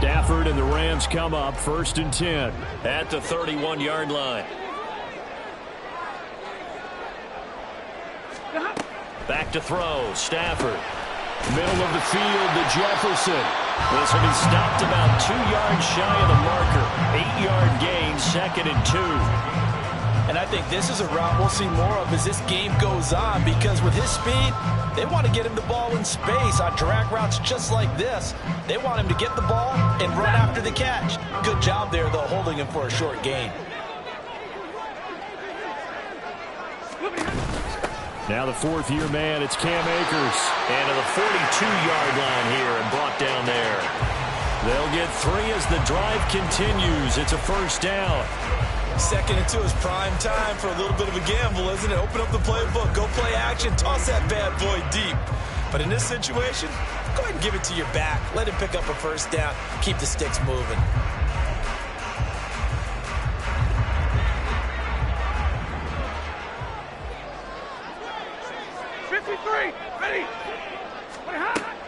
Stafford and the Rams come up 1st and 10 at the 31-yard line. Back to throw. Stafford. Middle of the field to Jefferson. This will be stopped about 2 yards shy of the marker. 8-yard gain, 2nd and 2. And I think this is a route we'll see more of as this game goes on, because with his speed, they want to get him the ball in space on drag routes just like this. They want him to get the ball and run after the catch. Good job there, though, holding him for a short gain. Now the 4th-year man, it's Cam Akers. And to the 42-yard line here and brought down there. They'll get 3 as the drive continues. It's a 1st down. 2nd and 2 is prime time for a little bit of a gamble, isn't it? Open up the playbook, go play action, toss that bad boy deep. But in this situation, go ahead and give it to your back. Let him pick up a 1st down. Keep the sticks moving.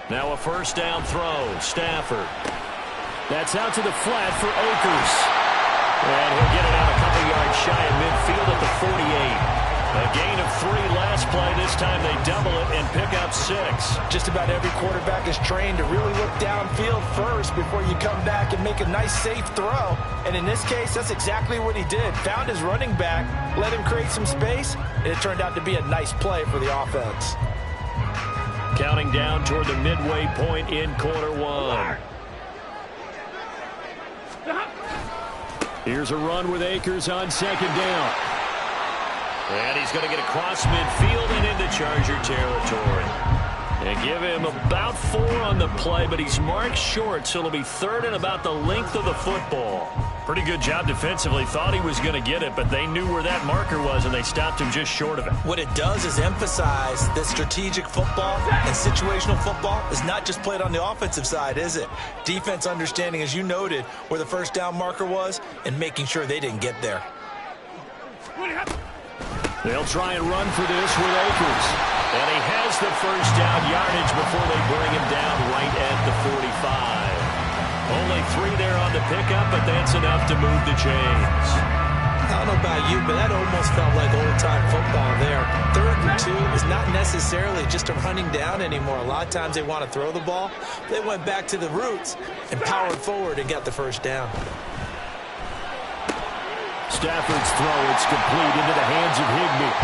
Now a 1st down throw. Stafford. That's out to the flat for Akers. And he'll get it out a couple yards shy of midfield at the 48. A gain of 3 last play. This time they double it and pick up 6. Just about every quarterback is trained to really look downfield first before you come back and make a nice, safe throw. And in this case, that's exactly what he did. Found his running back, let him create some space, and it turned out to be a nice play for the offense. Counting down toward the midway point in quarter 1. Here's a run with Akers on 2nd down. And he's going to get across midfield and into Charger territory. And give him about 4 on the play, but he's marked short, so it'll be 3rd and about the length of the football. Pretty good job defensively. Thought he was going to get it, but they knew where that marker was, and they stopped him just short of it. What it does is emphasize that strategic football and situational football is not just played on the offensive side, is it? Defense understanding, as you noted, where the 1st down marker was and making sure they didn't get there. They'll try and run for this with Akers. And he has the 1st down yardage before they bring him down right at the 45. Only 3 there on the pickup, but that's enough to move the chains. I don't know about you, but that almost felt like old-time football there. 3rd and 2 is not necessarily just a running down anymore. A lot of times they want to throw the ball. They went back to the roots and powered forward and got the 1st down. Stafford's throw, it's complete into the hands of Higbee.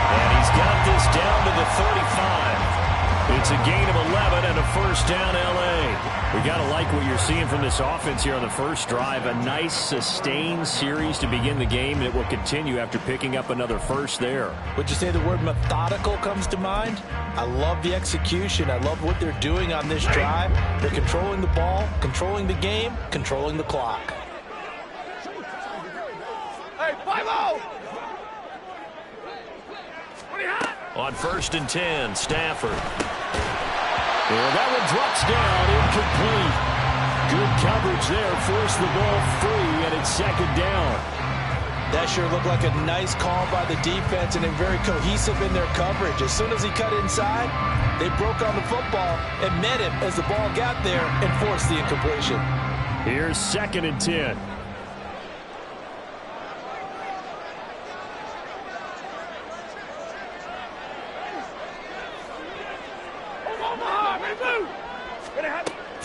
And he's got this down to the 35. It's a gain of 11 and a 1st down, L.A. We got to like what you're seeing from this offense here on the first drive. A nice, sustained series to begin the game, and it will continue after picking up another 1st there. Would you say the word methodical comes to mind? I love the execution. I love what they're doing on this drive. They're controlling the ball, controlling the game, controlling the clock. Hey, 5-0! On 1st and 10, Stafford. And that one drops down, incomplete. Good coverage there, forced the ball free, and it's 2nd down. That sure looked like a nice call by the defense, and they're very cohesive in their coverage. As soon as he cut inside, they broke on the football and met him as the ball got there and forced the incompletion. Here's 2nd and 10.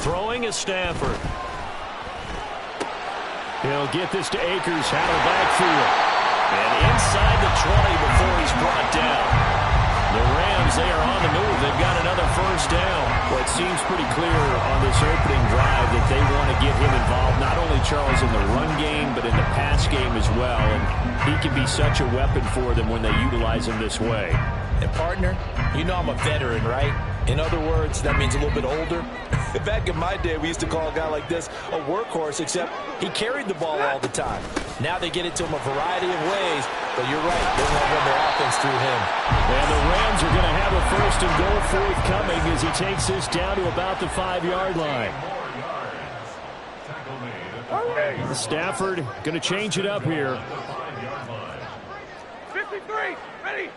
Throwing is Stafford. He'll get this to Akers out of the backfield. And inside the 20 before he's brought down. The Rams, they are on the move. They've got another 1st down. Well, it seems pretty clear on this opening drive that they want to get him involved, not only Charles in the run game, but in the pass game as well. And he can be such a weapon for them when they utilize him this way. And partner, you know I'm a veteran, right? In other words, that means a little bit older. Back in my day, we used to call a guy like this a workhorse, except he carried the ball all the time. Now they get it to him a variety of ways, but you're right, they want to run their offense through him. And the Rams are going to have a 1st and goal forthcoming as he takes this down to about the 5-yard line. Stafford going to change it up here. 53, ready.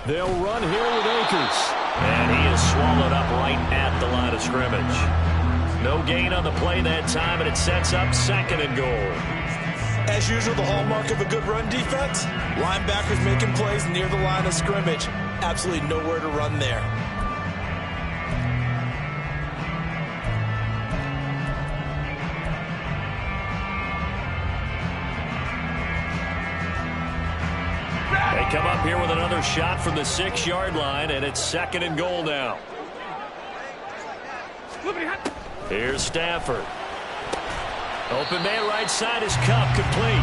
They'll run here with Akers. And he is swallowed up right at the line of scrimmage. No gain on the play that time, and it sets up 2nd and goal. As usual, the hallmark of a good run defense, linebackers making plays near the line of scrimmage. Absolutely nowhere to run there. They come up here with another shot from the 6-yard line, and it's 2nd and goal now. Here's Stafford. Open man right side is Kupp, complete.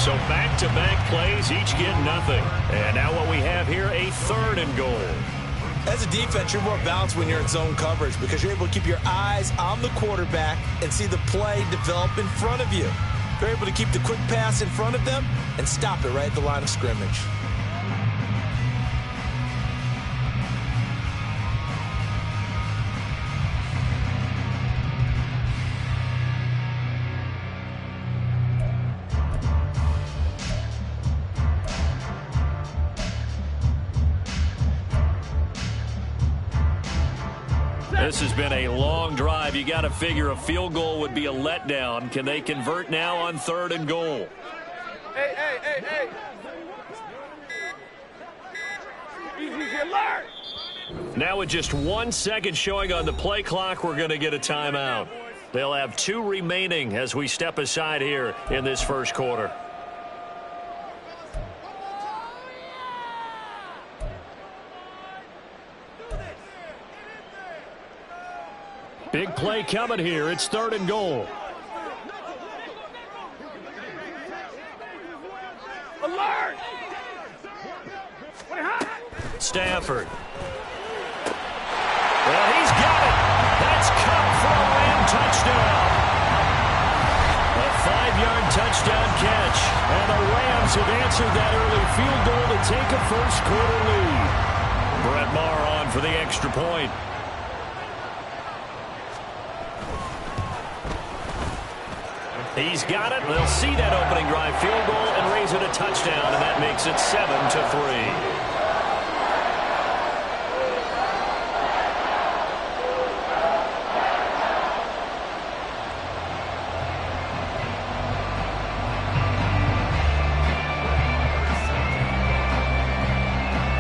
So back-to-back plays, each get nothing. And now what we have here, a 3rd and goal. As a defense, you're more balanced when you're in zone coverage because you're able to keep your eyes on the quarterback and see the play develop in front of you. They're able to keep the quick pass in front of them and stop it right at the line of scrimmage. This has been a long drive. You got to figure a field goal would be a letdown. Can they convert now on 3rd and goal? Hey. Easy, alert! Now with just 1 second showing on the play clock, we're going to get a timeout. They'll have 2 remaining as we step aside here in this first quarter. Big play coming here. It's 3rd and goal. Alert! Stafford. Well, he's got it. That's Kupp for a Ram touchdown. A 5-yard touchdown catch. And the Rams have answered that early field goal to take a first quarter lead. Brett Maher on for the extra point. He's got it. They'll see that opening drive field goal and raise it a touchdown, and that makes it 7-3.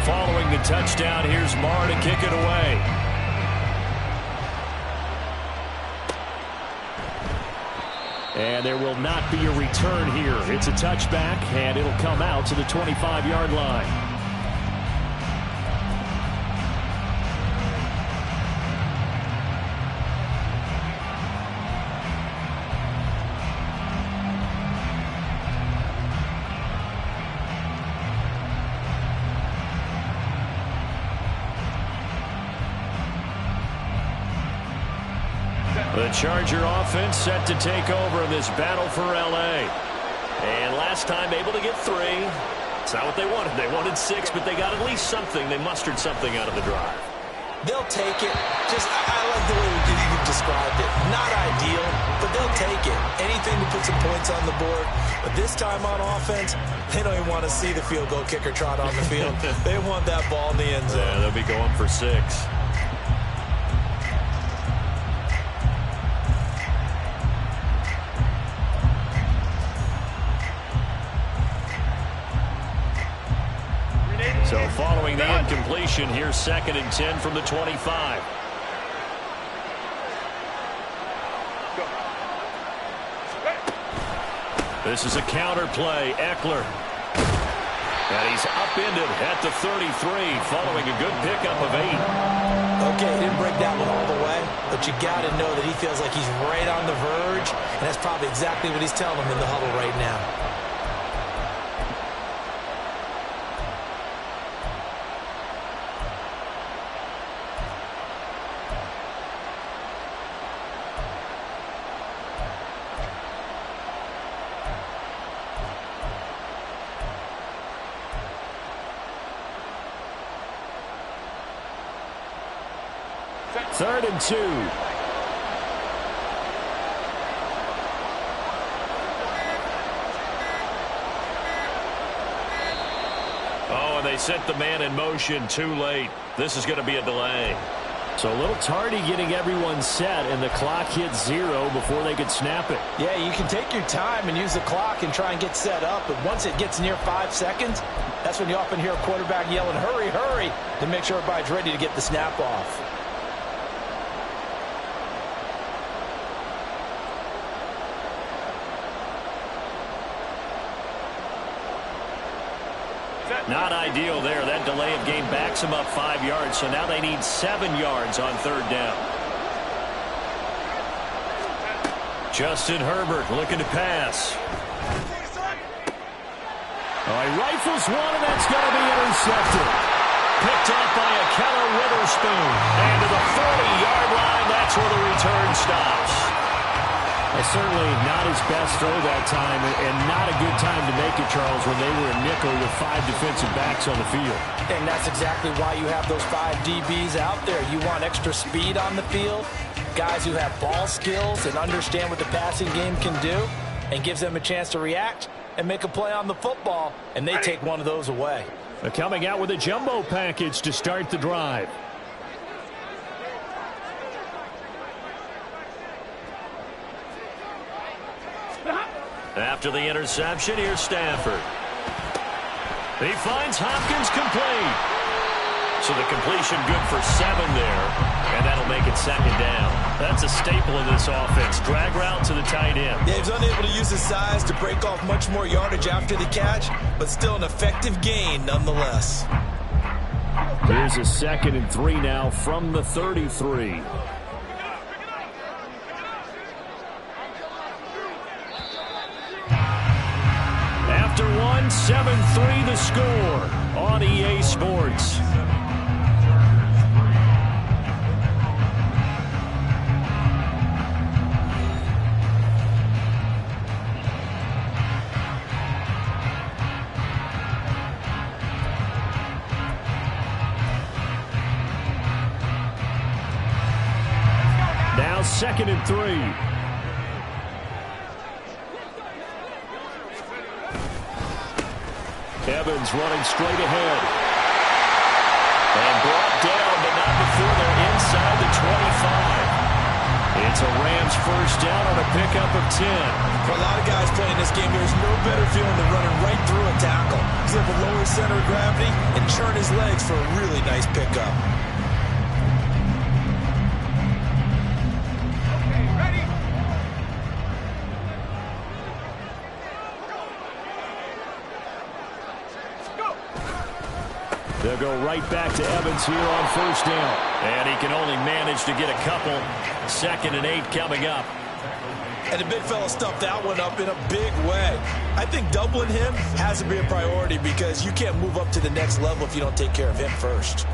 Following the touchdown, here's Maher to kick it away. And there will not be a return here. It's a touchback, and it'll come out to the 25-yard line. The Charger offense set to take over in this battle for L.A. And last time able to get 3. It's not what they wanted. They wanted 6, but they got at least something. They mustered something out of the drive. They'll take it. I like the way you described it. Not ideal, but they'll take it. Anything to put some points on the board. But this time on offense, they don't even want to see the field goal kicker trot on the field. They want that ball in the end zone. Yeah, they'll be going for 6. So following the incompletion, here's 2nd and 10 from the 25. This is a counter play. Eckler. And he's upended at the 33 following a good pickup of 8. Okay, he didn't break that one all the way, but you got to know that he feels like he's right on the verge, and that's probably exactly what he's telling him in the huddle right now. Third and 2. Oh, and they they sent the man in motion too late. This is going to be a delay. So a little tardy getting everyone set, and the clock hit 0 before they could snap it. Yeah, you can take your time and use the clock and try and get set up, but once it gets near 5 seconds, that's when you often hear a quarterback yelling, hurry, hurry, to make sure everybody's ready to get the snap off. Not ideal there. That delay of game backs them up 5 yards, so now they need 7 yards on 3rd down. Justin Herbert looking to pass. Oh, he rifles one, and that's going to be intercepted. Picked up by Ahkello Witherspoon. And to the 40-yard line, that's where the return stops. Certainly not his best throw that time, and not a good time to make it, Charles, when they were in nickel with 5 defensive backs on the field. And that's exactly why you have those 5 DBs out there. You want extra speed on the field, guys who have ball skills and understand what the passing game can do, and gives them a chance to react and make a play on the football, and they take one of those away. They're coming out with a jumbo package to start the drive. After the interception, here's Stafford. He finds Hopkins complete. So the completion good for 7 there, and that'll make it 2nd down. That's a staple of this offense. Drag route to the tight end. Yeah, he's unable to use his size to break off much more yardage after the catch, but still an effective gain nonetheless. Here's a 2nd and 3 now from the 33. After 1, 7-3 the score on EA Sports. Now 2nd and 3. Evans running straight ahead. And brought down, but not before they're inside the 25. It's a Rams 1st down on a pickup of 10. For a lot of guys playing this game, there's no better feeling than running right through a tackle. He's able to lower his center of gravity and churn his legs for a really nice pickup. They'll go right back to Evans here on 1st down. And he can only manage to get a couple. 2nd and 8 coming up. And the big fella stuffed that one up in a big way. I think doubling him has to be a priority because you can't move up to the next level if you don't take care of him first.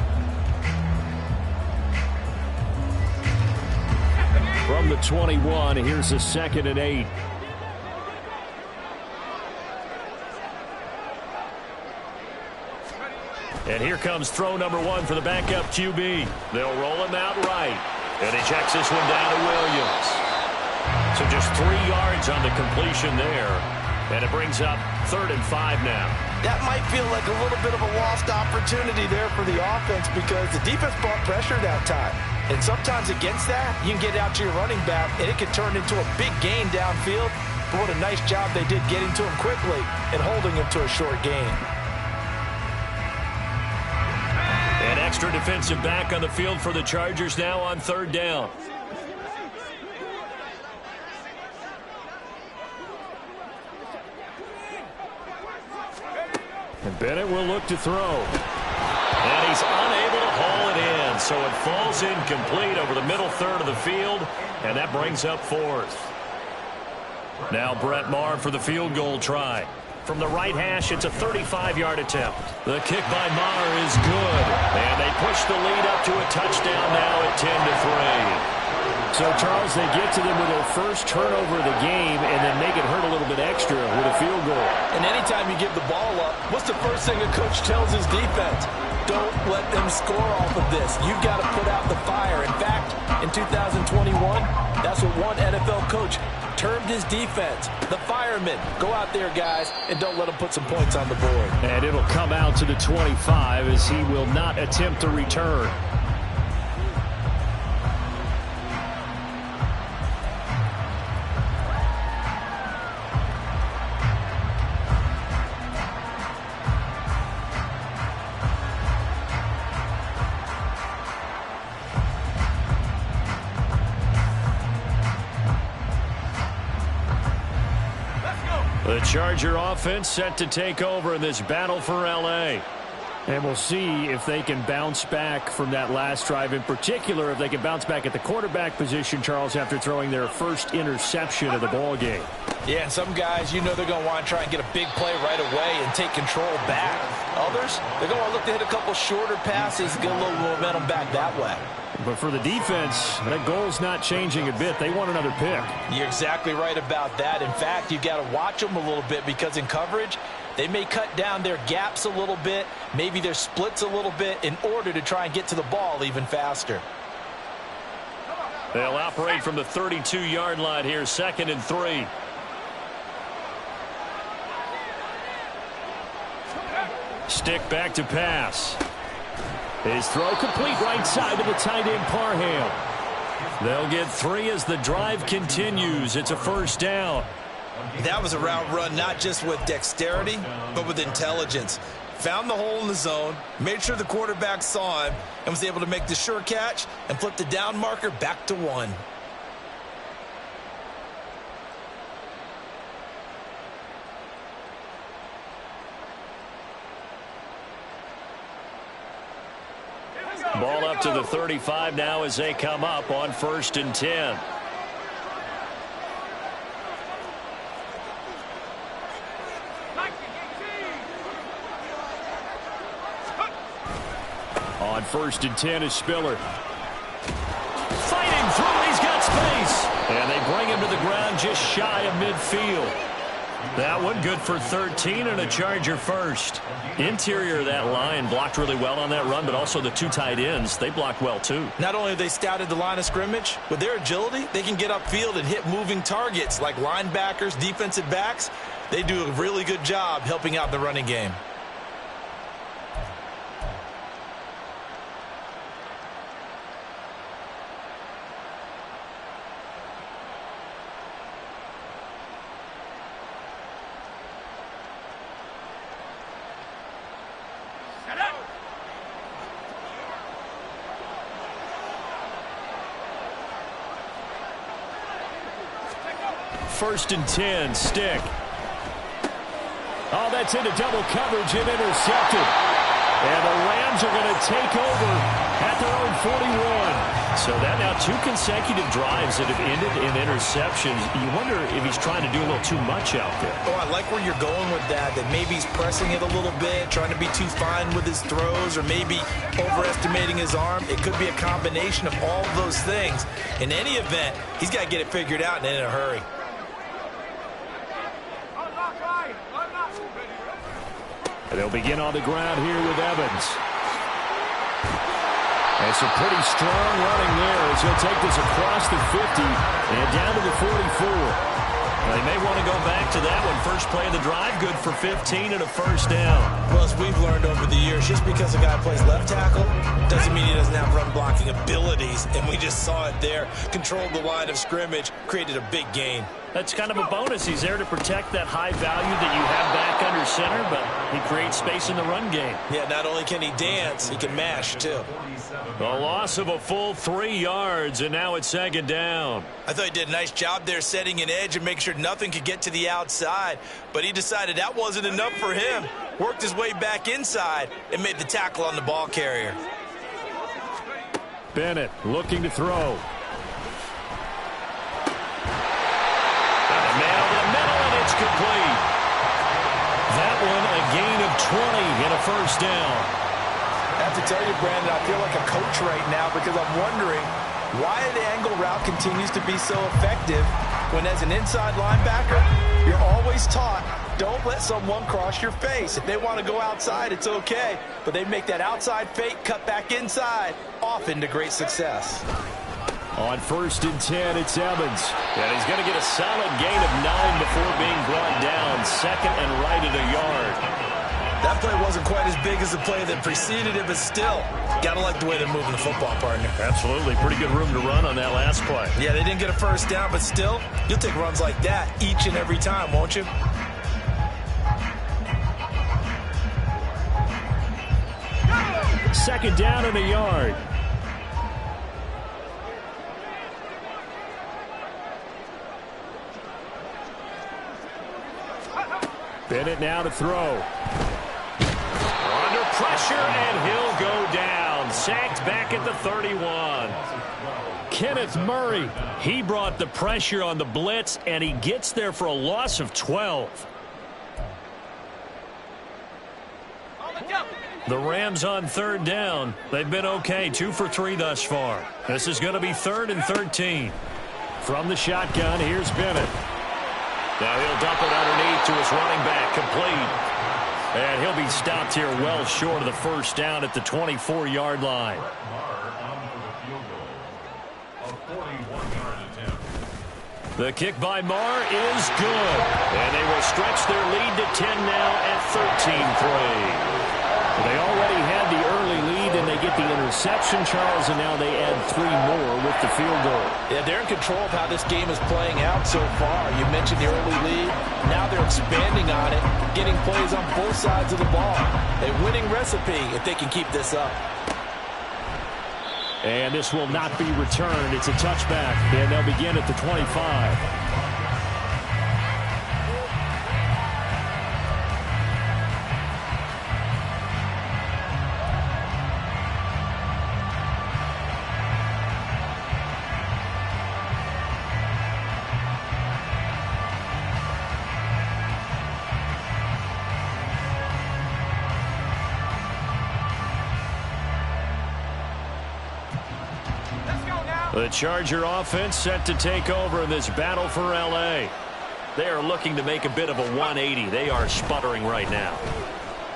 From the 21, here's a 2nd and 8. And here comes throw number 1 for the backup QB. They'll roll him out right. And he checks this one down to Williams. So just 3 yards on the completion there. And it brings up 3rd and 5 now. That might feel like a little bit of a lost opportunity there for the offense because the defense brought pressure that time. And sometimes against that, you can get out to your running back, and it can turn into a big gain downfield. But what a nice job they did getting to him quickly and holding him to a short gain. An extra defensive back on the field for the Chargers now on 3rd down. And Bennett will look to throw. And he's unable to haul it in. So it falls incomplete over the middle 3rd of the field. And that brings up 4th. Now Brett Maher for the field goal try. From the right hash, it's a 35-yard attempt. The kick by Maher is good. And they push the lead up to a touchdown now at 10-3. So, Charles, they get to them with their first turnover of the game and then make it hurt a little bit extra with a field goal. And anytime you give the ball up, what's the first thing a coach tells his defense? Don't let them score off of this. You've got to put out the fire. In fact, in 2021? That's what one NFL coach termed his defense. The firemen. Go out there, guys, and don't let them put some points on the board. And it'll come out to the 25 as he will not attempt to return. The Charger offense set to take over in this battle for L.A. And we'll see if they can bounce back from that last drive. In particular, if they can bounce back at the quarterback position, Charles, after throwing their first interception of the ball game. Yeah, and some guys, you know they're going to want to try and get a big play right away and take control back. Others, they're going to want to look to hit a couple shorter passes, get a little momentum back that way. But for the defense, that goal's not changing a bit. They want another pick. You're exactly right about that. In fact, you've got to watch them a little bit because in coverage, they may cut down their gaps a little bit, maybe their splits a little bit in order to try and get to the ball even faster. They'll operate from the 32-yard line here, 2nd and 3. Stick back to pass. His throw complete right side to the tight end Parham. They'll get 3 as the drive continues. It's a first down. That was a route run not just with dexterity, but with intelligence. Found the hole in the zone, made sure the quarterback saw him, and was able to make the sure catch and flip the down marker back to 1. Ball up to the 35 now as they come up on 1st and 10. On 1st and 10 is Spiller. Fighting through, he's got space. And they bring him to the ground just shy of midfield. That one good for 13 and a Charger first. Interior of that line blocked really well on that run, but also the 2 tight ends, they blocked well too. Not only have they scouted the line of scrimmage, with their agility, they can get upfield and hit moving targets like linebackers, defensive backs. They do a really good job helping out the running game. First and 10, Stick. Oh, that's into double coverage and intercepted. And the Rams are going to take over at their own 41. So that now 2 consecutive drives that have ended in interceptions. You wonder if he's trying to do a little too much out there. Oh, I like where you're going with that maybe he's pressing it a little bit, trying to be too fine with his throws, or maybe overestimating his arm. It could be a combination of all of those things. In any event, he's got to get it figured out and in a hurry. And they'll begin on the ground here with Evans. And some pretty strong running there as he'll take this across the 50 and down to the 44. They may want to go back to that one. First play of the drive, good for 15 and a first down. Well, as we've learned over the years, just because a guy plays left tackle doesn't mean he doesn't have run blocking abilities. And we just saw it there. Controlled the line of scrimmage, created a big gain. That's kind of a bonus. He's there to protect that high value that you have back under center, but he creates space in the run game. Yeah, not only can he dance, he can mash, too. A loss of a full 3 yards, and now it's 2nd down. I thought he did a nice job there setting an edge and making sure nothing could get to the outside, but he decided that wasn't enough for him. Worked his way back inside and made the tackle on the ball carrier. Bennett looking to throw. It's complete. That one a gain of 20 and a first down. I have to tell you, Brandon, I feel like a coach right now because I'm wondering why the angle route continues to be so effective when as an inside linebacker, you're always taught, don't let someone cross your face. If they want to go outside, it's okay. But they make that outside fake, cut back inside, often to great success. On 1st and 10, it's Evans. And he's going to get a solid gain of 9 before being brought down. 2nd and right at a yard. That play wasn't quite as big as the play that preceded it, but still, got to like the way they're moving the football, partner. Absolutely. Pretty good room to run on that last play. Yeah, they didn't get a first down, but still, you'll take runs like that each and every time, won't you? Second down and a yard. Bennett now to throw. Under pressure, and he'll go down. Sacked back at the 31. Kenneth Murray, he brought the pressure on the blitz, and he gets there for a loss of 12. The Rams on 3rd down. They've been okay, 2 for 3 thus far. This is going to be 3rd and 13. From the shotgun, here's Bennett. Now he'll dump it underneath to his running back, complete. And he'll be stopped here well short of the first down at the 24-yard line. The kick by Marr is good. And they will stretch their lead to 10 now at 13-3. They already had the early lead, and they get the interception, Charles, and now they add 3 more with the field goal. Yeah, they're in control of how this game is playing out so far. You mentioned the early lead. Now they're expanding on it, getting plays on both sides of the ball. A winning recipe if they can keep this up. And this will not be returned. It's a touchback, and they'll begin at the 25. The Charger offense set to take over in this battle for L.A. They are looking to make a bit of a 180. They are sputtering right now.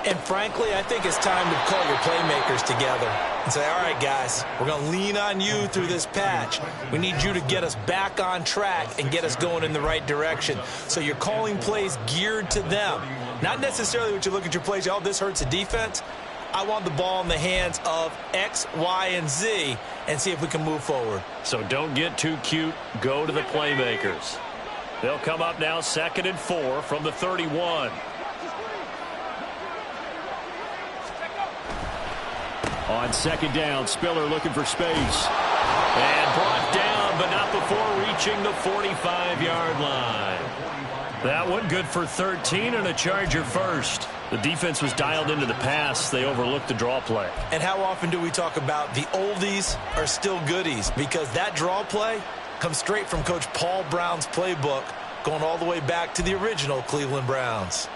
And frankly, I think it's time to call your playmakers together and say, all right, guys, we're going to lean on you through this patch. We need you to get us back on track and get us going in the right direction. So you're calling plays geared to them. Not necessarily what you look at your plays, oh, this hurts the defense. I want the ball in the hands of X, Y, and Z and see if we can move forward. So don't get too cute. Go to the playmakers. They'll come up now 2nd and 4 from the 31. On 2nd down, Spiller looking for space. And brought down, but not before reaching the 45-yard line. That one good for 13 and a Charger first. The defense was dialed into the pass. They overlooked the draw play. And how often do we talk about the oldies are still goodies? Because that draw play comes straight from Coach Paul Brown's playbook, going all the way back to the original Cleveland Browns.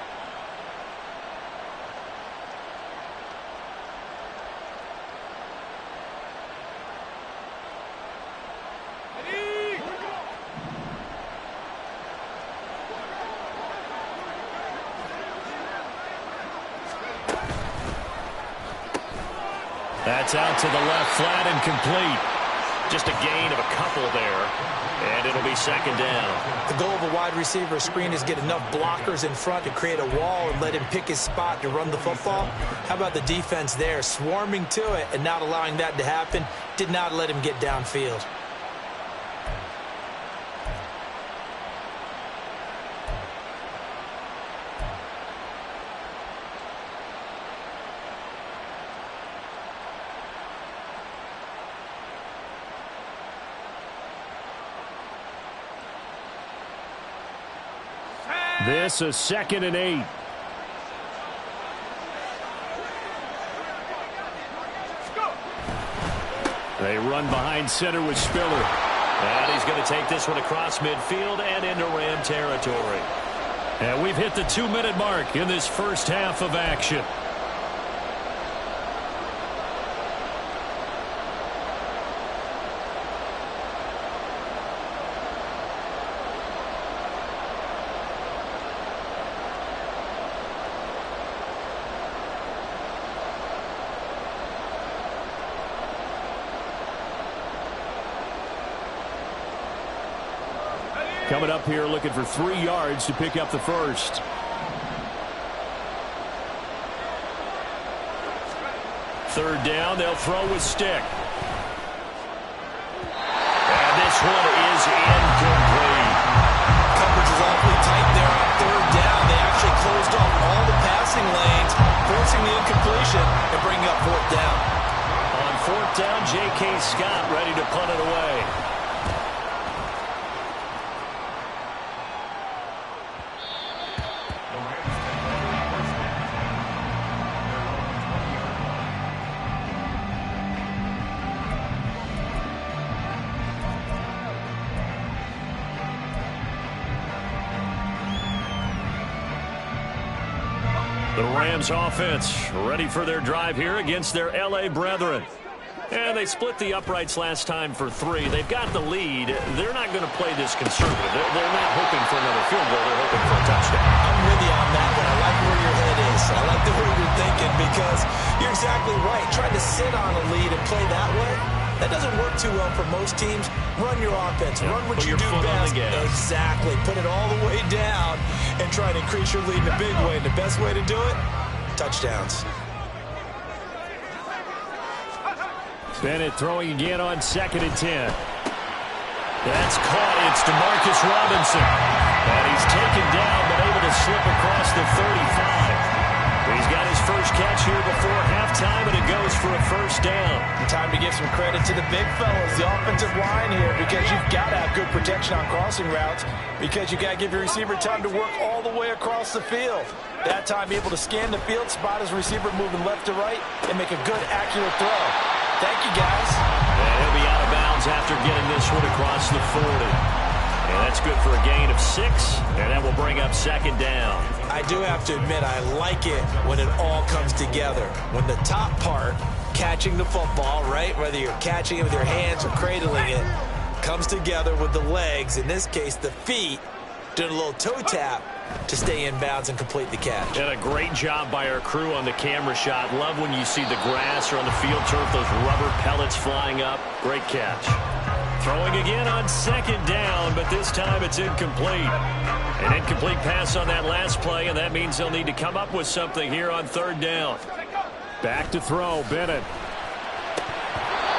That's out to the left, flat and complete. Just a gain of a couple there, and it'll be 2nd down. The goal of a wide receiver screen is get enough blockers in front to create a wall and let him pick his spot to run the football. How about the defense there, swarming to it and not allowing that to happen? Did not let him get downfield. This is 2nd and 8. They run behind center with Spiller. And he's going to take this one across midfield and into Ram territory. And we've hit the 2-minute mark in this first half of action. Coming up here looking for 3 yards to pick up the first. Third down, they'll throw with stick. And this one is incomplete. Coverage is awfully tight there on third down. They actually closed off all the passing lanes, forcing the incompletion and bringing up fourth down. On fourth down, J.K. Scott ready to punt it away. The Rams offense ready for their drive here against their L.A. brethren. And they split the uprights last time for 3. They've got the lead. They're not going to play this conservative. They're not hoping for another field goal. They're hoping for a touchdown. I'm with you on that one. I like where your head is. I like the way you're thinking because you're exactly right. Trying to sit on a lead and play that way, that doesn't work too well for most teams. Run your offense. Run what you do best. Exactly. Put it all the way down and try to increase your lead in a big way. And the best way to do it, touchdowns. Bennett throwing again on 2nd and 10. That's caught. It's DeMarcus Robinson. And he's taken down but able to slip across the 35. He's got his first catch here before halftime, and it goes for a first down. Time to give some credit to the big fellas, the offensive line here, because you've got to have good protection on crossing routes because you've got to give your receiver time to work all the way across the field. That time able to scan the field, spot his receiver moving left to right, and make a good, accurate throw. Thank you, guys. And he'll be out of bounds after getting this one across the 40. And that's good for a gain of 6, and that will bring up 2nd down. I do have to admit, I like it when it all comes together. When the top part, catching the football, right, whether you're catching it with your hands or cradling it, comes together with the legs, in this case the feet, doing a little toe tap to stay in bounds and complete the catch. And a great job by our crew on the camera shot. Love when you see the grass or on the field turf, those rubber pellets flying up. Great catch. Throwing again on 2nd down, but this time it's incomplete. An incomplete pass on that last play, and that means they'll need to come up with something here on 3rd down. Back to throw, Bennett.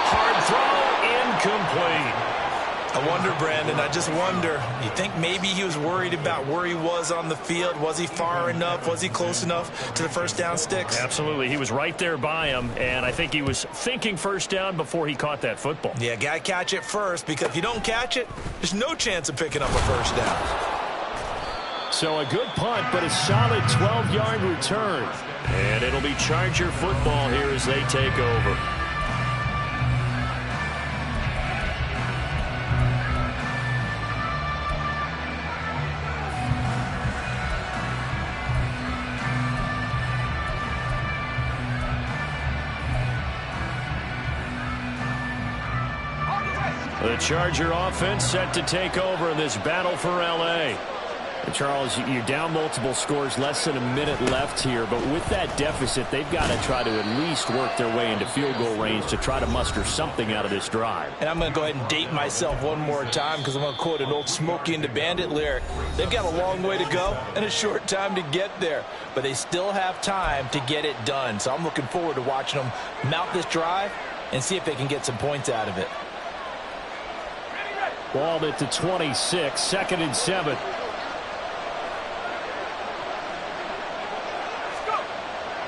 Hard throw, incomplete. I wonder, Brandon, I just wonder, you think maybe he was worried about where he was on the field? Was he far enough? Was he close enough to the first down sticks? Absolutely. He was right there by him, and I think he was thinking first down before he caught that football. Yeah, got to catch it first, because if you don't catch it, there's no chance of picking up a first down. So a good punt, but a solid 12-yard return. And it'll be Charger football here as they take over. The Charger offense set to take over in this battle for L.A. And Charles, you're down multiple scores, less than a minute left here, but with that deficit, they've got to try to at least work their way into field goal range to try to muster something out of this drive. And I'm going to go ahead and date myself one more time because I'm going to quote an old Smokey and the Bandit lyric. They've got a long way to go and a short time to get there, but they still have time to get it done. So I'm looking forward to watching them mount this drive and see if they can get some points out of it. Balled it to 26, 2nd and 7.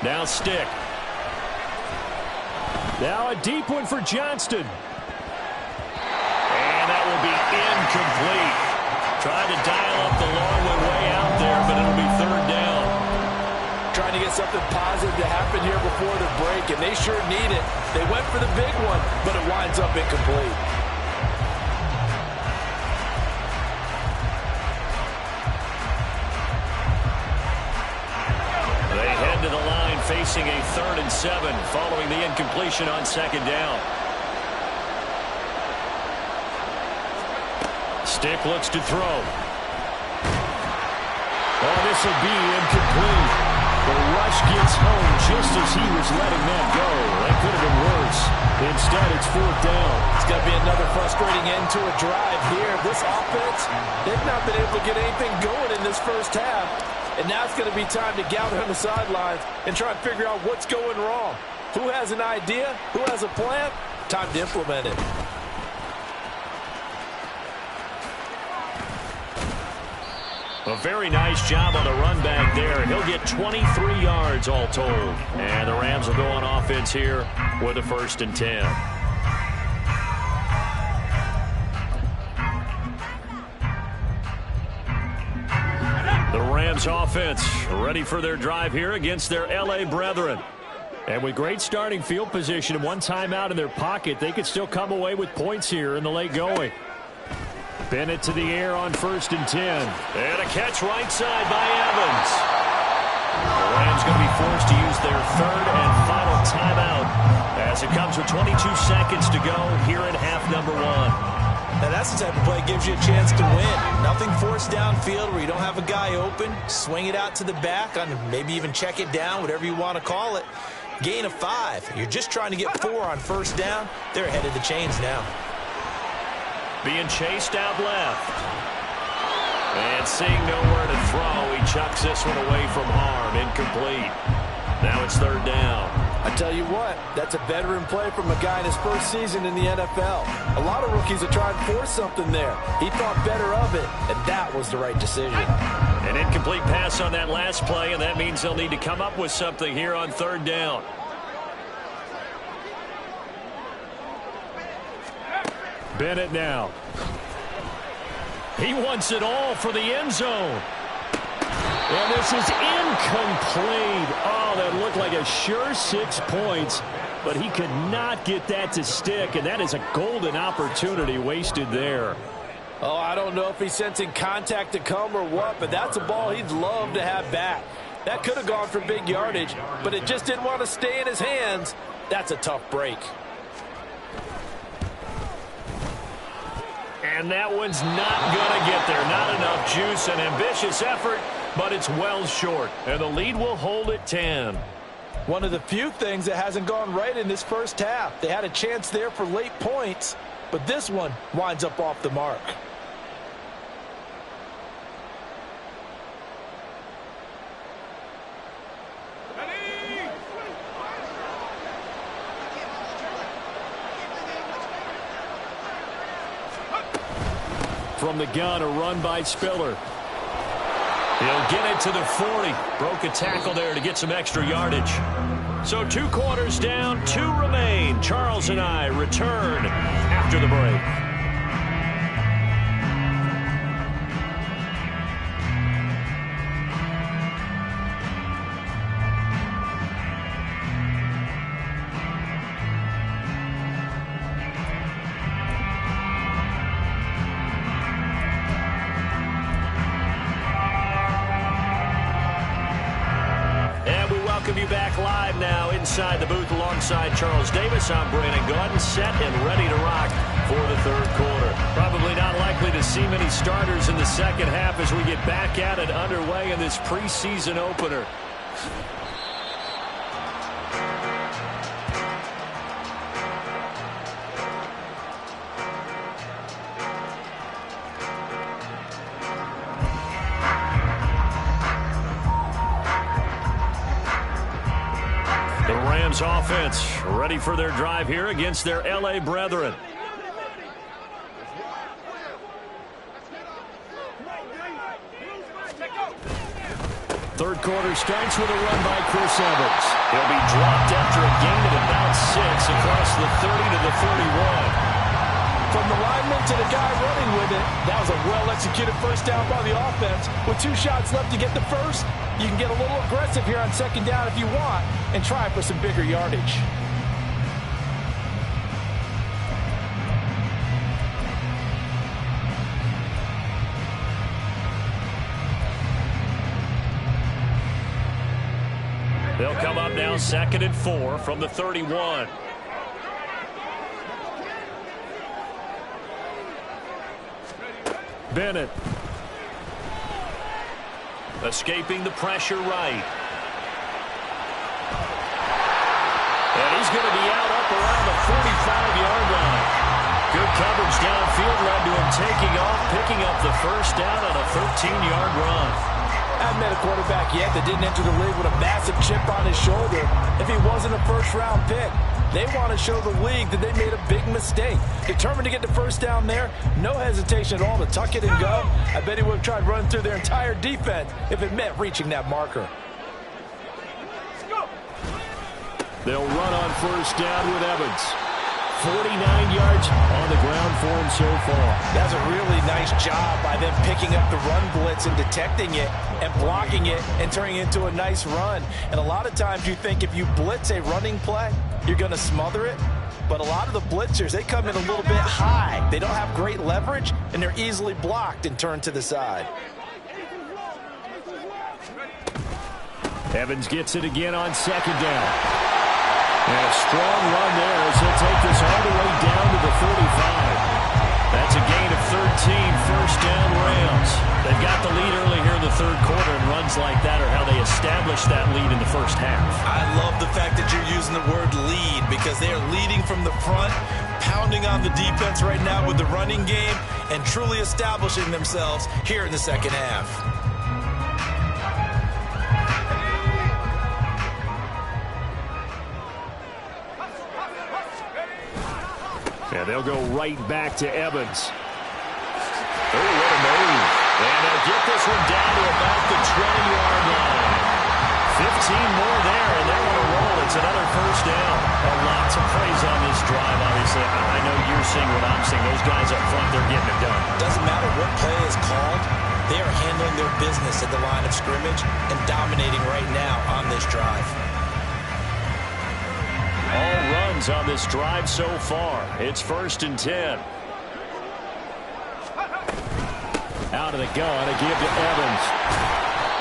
Now stick. Now a deep one for Johnston. And that will be incomplete. Trying to dial up the long one way out there, but it'll be 3rd down. Trying to get something positive to happen here before the break, and they sure need it. They went for the big one, but it winds up incomplete. To the line facing a 3rd and 7 following the incompletion on 2nd down. Stick looks to throw. Oh, this will be incomplete. The rush gets home just as he was letting that go. That could have been worse. Instead, it's 4th down. It's going to be another frustrating end to a drive here. This offense, they've not been able to get anything going in this first half. And now it's going to be time to gather on the sidelines and try and figure out what's going wrong. Who has an idea? Who has a plan? Time to implement it. A very nice job on the run back there. He'll get 23 yards all told. And the Rams will go on offense here with a 1st and 10. The Rams offense ready for their drive here against their L.A. brethren. And with great starting field position and one timeout in their pocket, they could still come away with points here in the late going. Bennett to the air on 1st and 10. And a catch right side by Evans. The Rams going to be forced to use their 3rd and final timeout as it comes with 22 seconds to go here in half number 1. Now that's the type of play that gives you a chance to win. Nothing forced downfield where you don't have a guy open. Swing it out to the back, on maybe even check it down, whatever you want to call it. Gain of 5. You're just trying to get 4 on 1st down. They're ahead of the chains now. Being chased out left. And seeing nowhere to throw, he chucks this one away from harm. Incomplete. Now it's 3rd down. I tell you what, that's a veteran play from a guy in his first season in the NFL. A lot of rookies are trying to force something there. He thought better of it, and that was the right decision. An incomplete pass on that last play, and that means they'll need to come up with something here on 3rd down. Bennett now. He wants it all for the end zone. And this is incomplete. Oh, that looked like a sure 6 points, but he could not get that to stick, and that is a golden opportunity wasted there. Oh, I don't know if he's sensing contact to come or what, but that's a ball he'd love to have back. That could have gone for big yardage, but it just didn't want to stay in his hands. That's a tough break. And that one's not going to get there. Not enough juice. An ambitious effort, but it's well short. And the lead will hold at 10. One of the few things that hasn't gone right in this first half. They had a chance there for late points, but this one winds up off the mark. From the gun, a run by Spiller. He'll get it to the 40. Broke a tackle there to get some extra yardage. So 2 quarters down, 2 remain. Charles and I return after the break. Inside the booth alongside Charles Davis, I'm Brandon Gaudin, set and ready to rock for the 3rd quarter. Probably not likely to see many starters in the 2nd half as we get back at it underway in this preseason opener. Offense ready for their drive here against their L.A. brethren. Third quarter starts with a run by Chris Evans. He'll be dropped after a gain of about 6 across the 30 to the 31. From the lineman to the guy running with it, that was a well-executed first down by the offense. With 2 shots left to get the first, you can get a little aggressive here on 2nd down if you want and try for some bigger yardage. They'll come up now 2nd and 4 from the 31. Bennett. Escaping the pressure right. And he he's going to be out up around the 45-yard line. Good coverage downfield led to him taking off, picking up the first down on a 13-yard run. I haven't met a quarterback yet that didn't enter the league with a massive chip on his shoulder if he wasn't a first-round pick. They want to show the league that they made a big mistake. Determined to get the first down there, no hesitation at all to tuck it and go. I bet he would have tried running through their entire defense if it meant reaching that marker. They'll run on first down with Evans. 49 yards on the ground for him so far. That's a really nice job by them picking up the run blitz and detecting it and blocking it and turning it into a nice run. And a lot of times you think if you blitz a running play, you're going to smother it. But a lot of the blitzers, they come in a little bit high. They don't have great leverage, and they're easily blocked and turned to the side. Evans gets it again on second down. And a strong run there as he'll take this all the way down to the 45. That's a gain of 13, first down Rams. They've got the lead early here in the third quarter, and runs like that are how they establish that lead in the first half. I love the fact that you're using the word lead because they are leading from the front, pounding on the defense right now with the running game, and truly establishing themselves here in the second half. And they'll go right back to Evans. Oh, what a move. And they'll get this one down to about the 20-yard line. 15 more there, and they're on a roll. It's another first down. A lot to praise on this drive, obviously. I know you're seeing what I'm seeing. Those guys up front, they're getting it done. Doesn't matter what play is called. They are handling their business at the line of scrimmage and dominating right now on this drive. All runs on this drive so far. It's 1st and 10. Out of the gun, a give to Evans.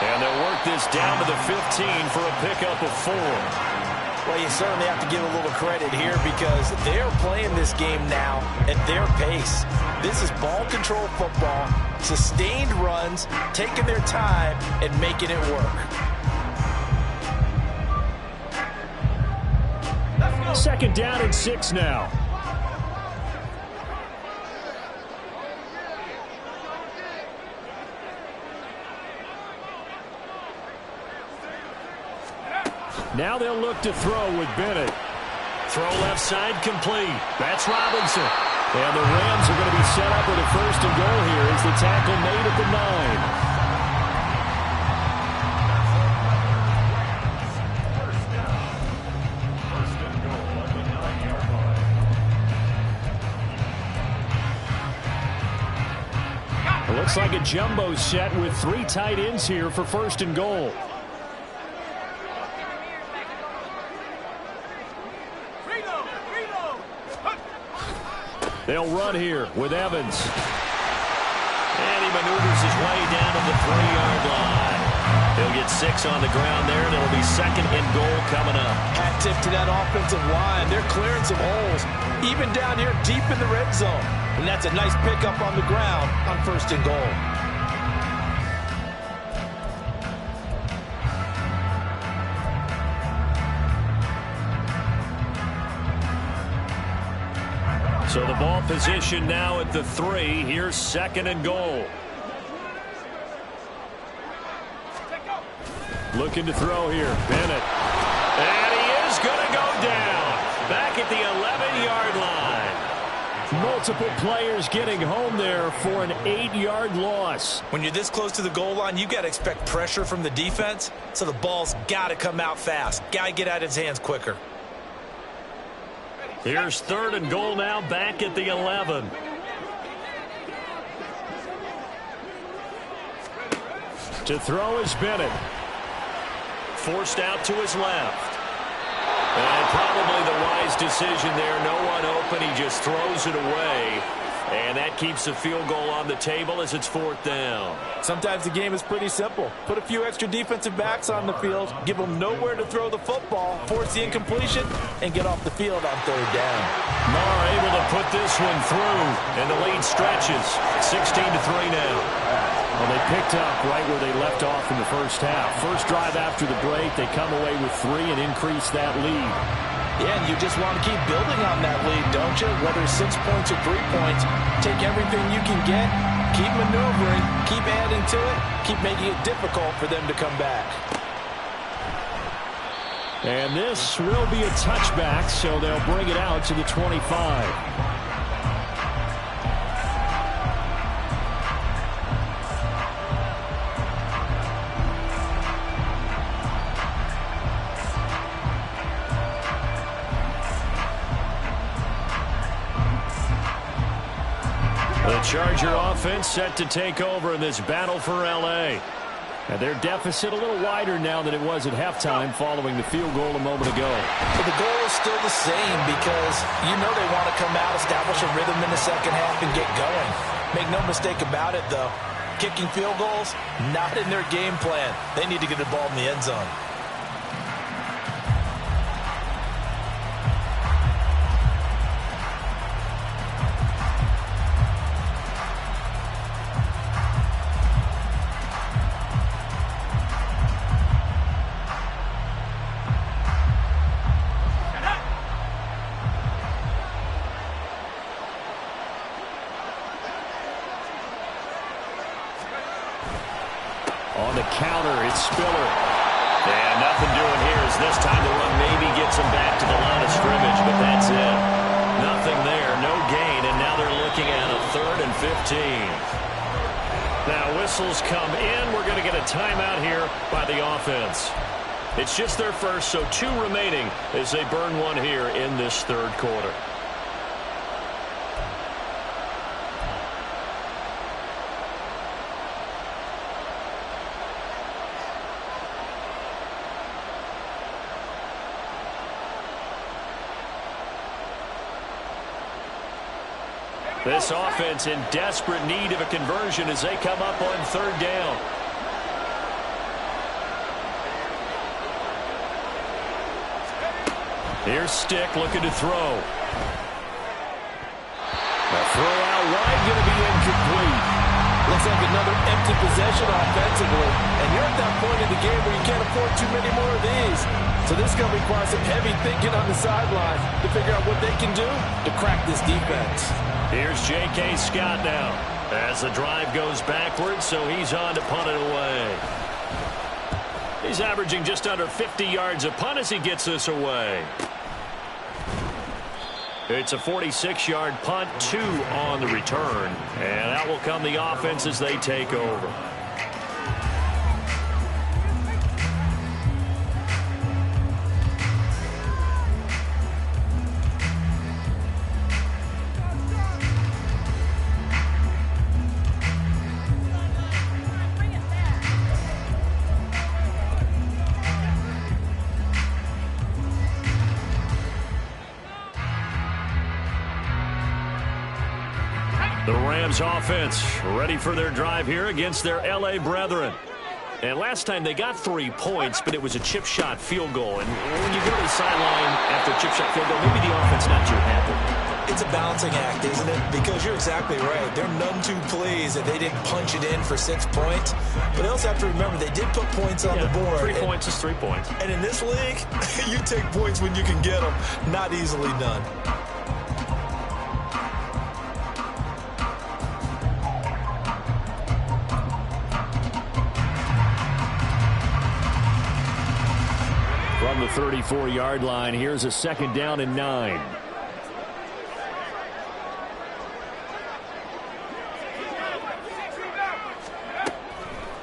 And they'll work this down to the 15 for a pickup of 4. Well, you certainly have to give a little credit here because they're playing this game now at their pace. This is ball control football, sustained runs, taking their time and making it work. Second down and 6 now. Now they'll look to throw with Bennett. Throw left side complete. That's Robinson. And the Rams are going to be set up with a 1st and goal here as the tackle made at the 9. Looks like a jumbo set with 3 tight ends here for 1st and goal. They'll run here with Evans. And he maneuvers his way down to the 3-yard line. He'll get 6 on the ground there, and it'll be 2nd and goal coming up. Hat tip to that offensive line. They're clearing some holes, even down here deep in the red zone. And that's a nice pickup on the ground on 1st and goal. So the ball position now at the 3. Here's 2nd and goal. Looking to throw here. Bennett. And he is going to go down. Back at the 11-yard line. Multiple players getting home there for an 8-yard loss. When you're this close to the goal line, you got to expect pressure from the defense. So the ball's got to come out fast. Got to get out of his hands quicker. Here's 3rd and goal now, back at the 11. To throw is Bennett. Forced out to his left. And probably the wise decision there. No one open. He just throws it away. And that keeps the field goal on the table as it's 4th down. Sometimes the game is pretty simple. Put a few extra defensive backs on the field, give them nowhere to throw the football, force the incompletion, and get off the field on 3rd down. Marr able to put this one through, and the lead stretches. 16-3 now. Well, they picked up right where they left off in the first half. First drive after the break, they come away with 3 and increase that lead. Yeah, and you just want to keep building on that lead, don't you? Whether it's 6 points or 3 points, take everything you can get, keep maneuvering, keep adding to it, keep making it difficult for them to come back. And this will be a touchback, so they'll bring it out to the 25. The Charger offense set to take over in this battle for L.A. And their deficit a little wider now than it was at halftime following the field goal a moment ago. But the goal is still the same because you know they want to come out, establish a rhythm in the second half, and get going. Make no mistake about it, though. Kicking field goals, not in their game plan. They need to get the ball in the end zone. On the counter, it's Spiller. And nothing doing here as this time the run maybe gets him back to the line of scrimmage, but that's it. Nothing there, no gain, and now they're looking at a 3rd and 15. Now whistles come in. We're going to get a timeout here by the offense. It's just their first, so 2 remaining as they burn one here in this 3rd quarter. This offense in desperate need of a conversion as they come up on 3rd down. Here's Stick looking to throw. The throw out wide going to be incomplete. Looks like another empty possession offensively. And you're at that point in the game where you can't afford too many more of these. So this is going to require some heavy thinking on the sideline to figure out what they can do to crack this defense. Here's J.K. Scott now as the drive goes backwards, so he's on to punt it away. He's averaging just under 50 yards a punt as he gets this away. It's a 46-yard punt, 2 on the return, and out will come the offense as they take over. The Rams offense ready for their drive here against their L.A. brethren. And last time they got 3 points, but it was a chip shot field goal. And when you go to the sideline after a chip shot field goal, maybe the offense not too happy. It's a balancing act, isn't it? Because you're exactly right. They're none too pleased that they didn't punch it in for 6 points. But they also have to remember they did put points on the board. 3 points is 3 points. And in this league, you take points when you can get them. Not easily done. From the 34-yard line, here's a 2nd down and 9.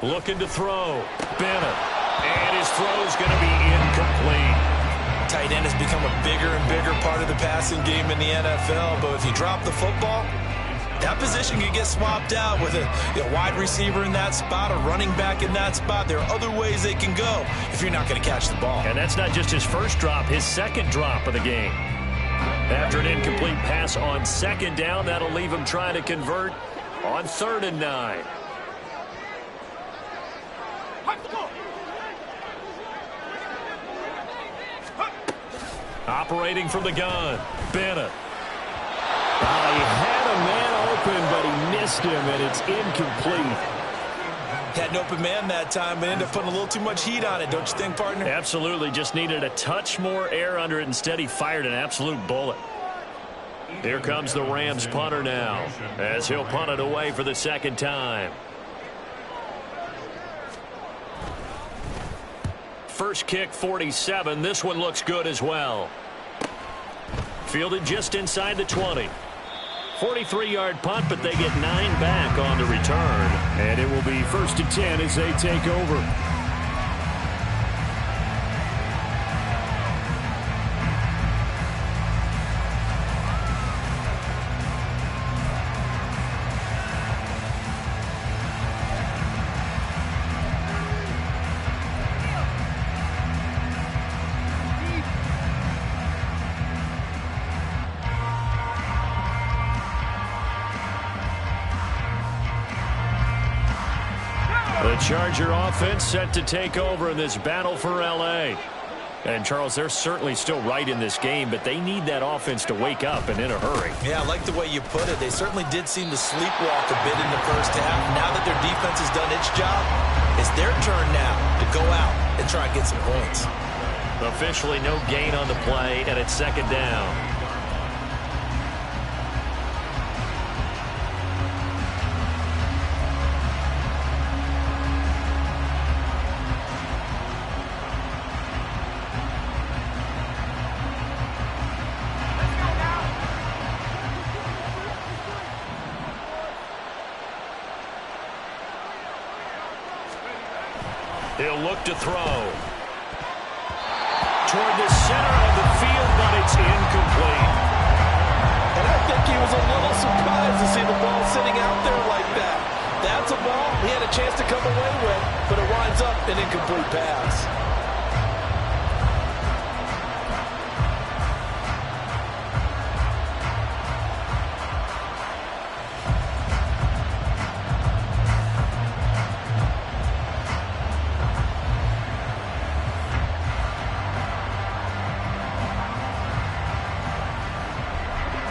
Looking to throw. Bennett. And his throw's going to be incomplete. Tight end has become a bigger and bigger part of the passing game in the NFL, but if you drop the football, that position can get swapped out with a wide receiver in that spot, a running back in that spot. There are other ways they can go if you're not going to catch the ball. And that's not just his first drop, his 2nd drop of the game. After an incomplete pass on 2nd down, that'll leave him trying to convert on 3rd and 9. Operating from the gun, Bennett. He had a man open, but he missed him, and it's incomplete. Had an open man that time, but ended up putting a little too much heat on it, don't you think, partner? Absolutely. Just needed a touch more air under it. Instead, he fired an absolute bullet. Here comes the Rams punter now, as he'll punt it away for the second time. First kick, 47. This one looks good as well. Fielded just inside the 20. 43-yard punt, but they get 9 back on the return. And it will be 1st and 10 as they take over. The Charger offense set to take over in this battle for L.A. And, Charles, they're certainly still right in this game, but they need that offense to wake up and in a hurry. Yeah, I like the way you put it. They certainly did seem to sleepwalk a bit in the first half. Now that their defense has done its job, it's their turn now to go out and try and get some points. Officially no gain on the play, and it's second down. He'll look to throw. Toward the center of the field, but it's incomplete. And I think he was a little surprised to see the ball sitting out there like that. That's a ball he had a chance to come away with, but it winds up an incomplete pass.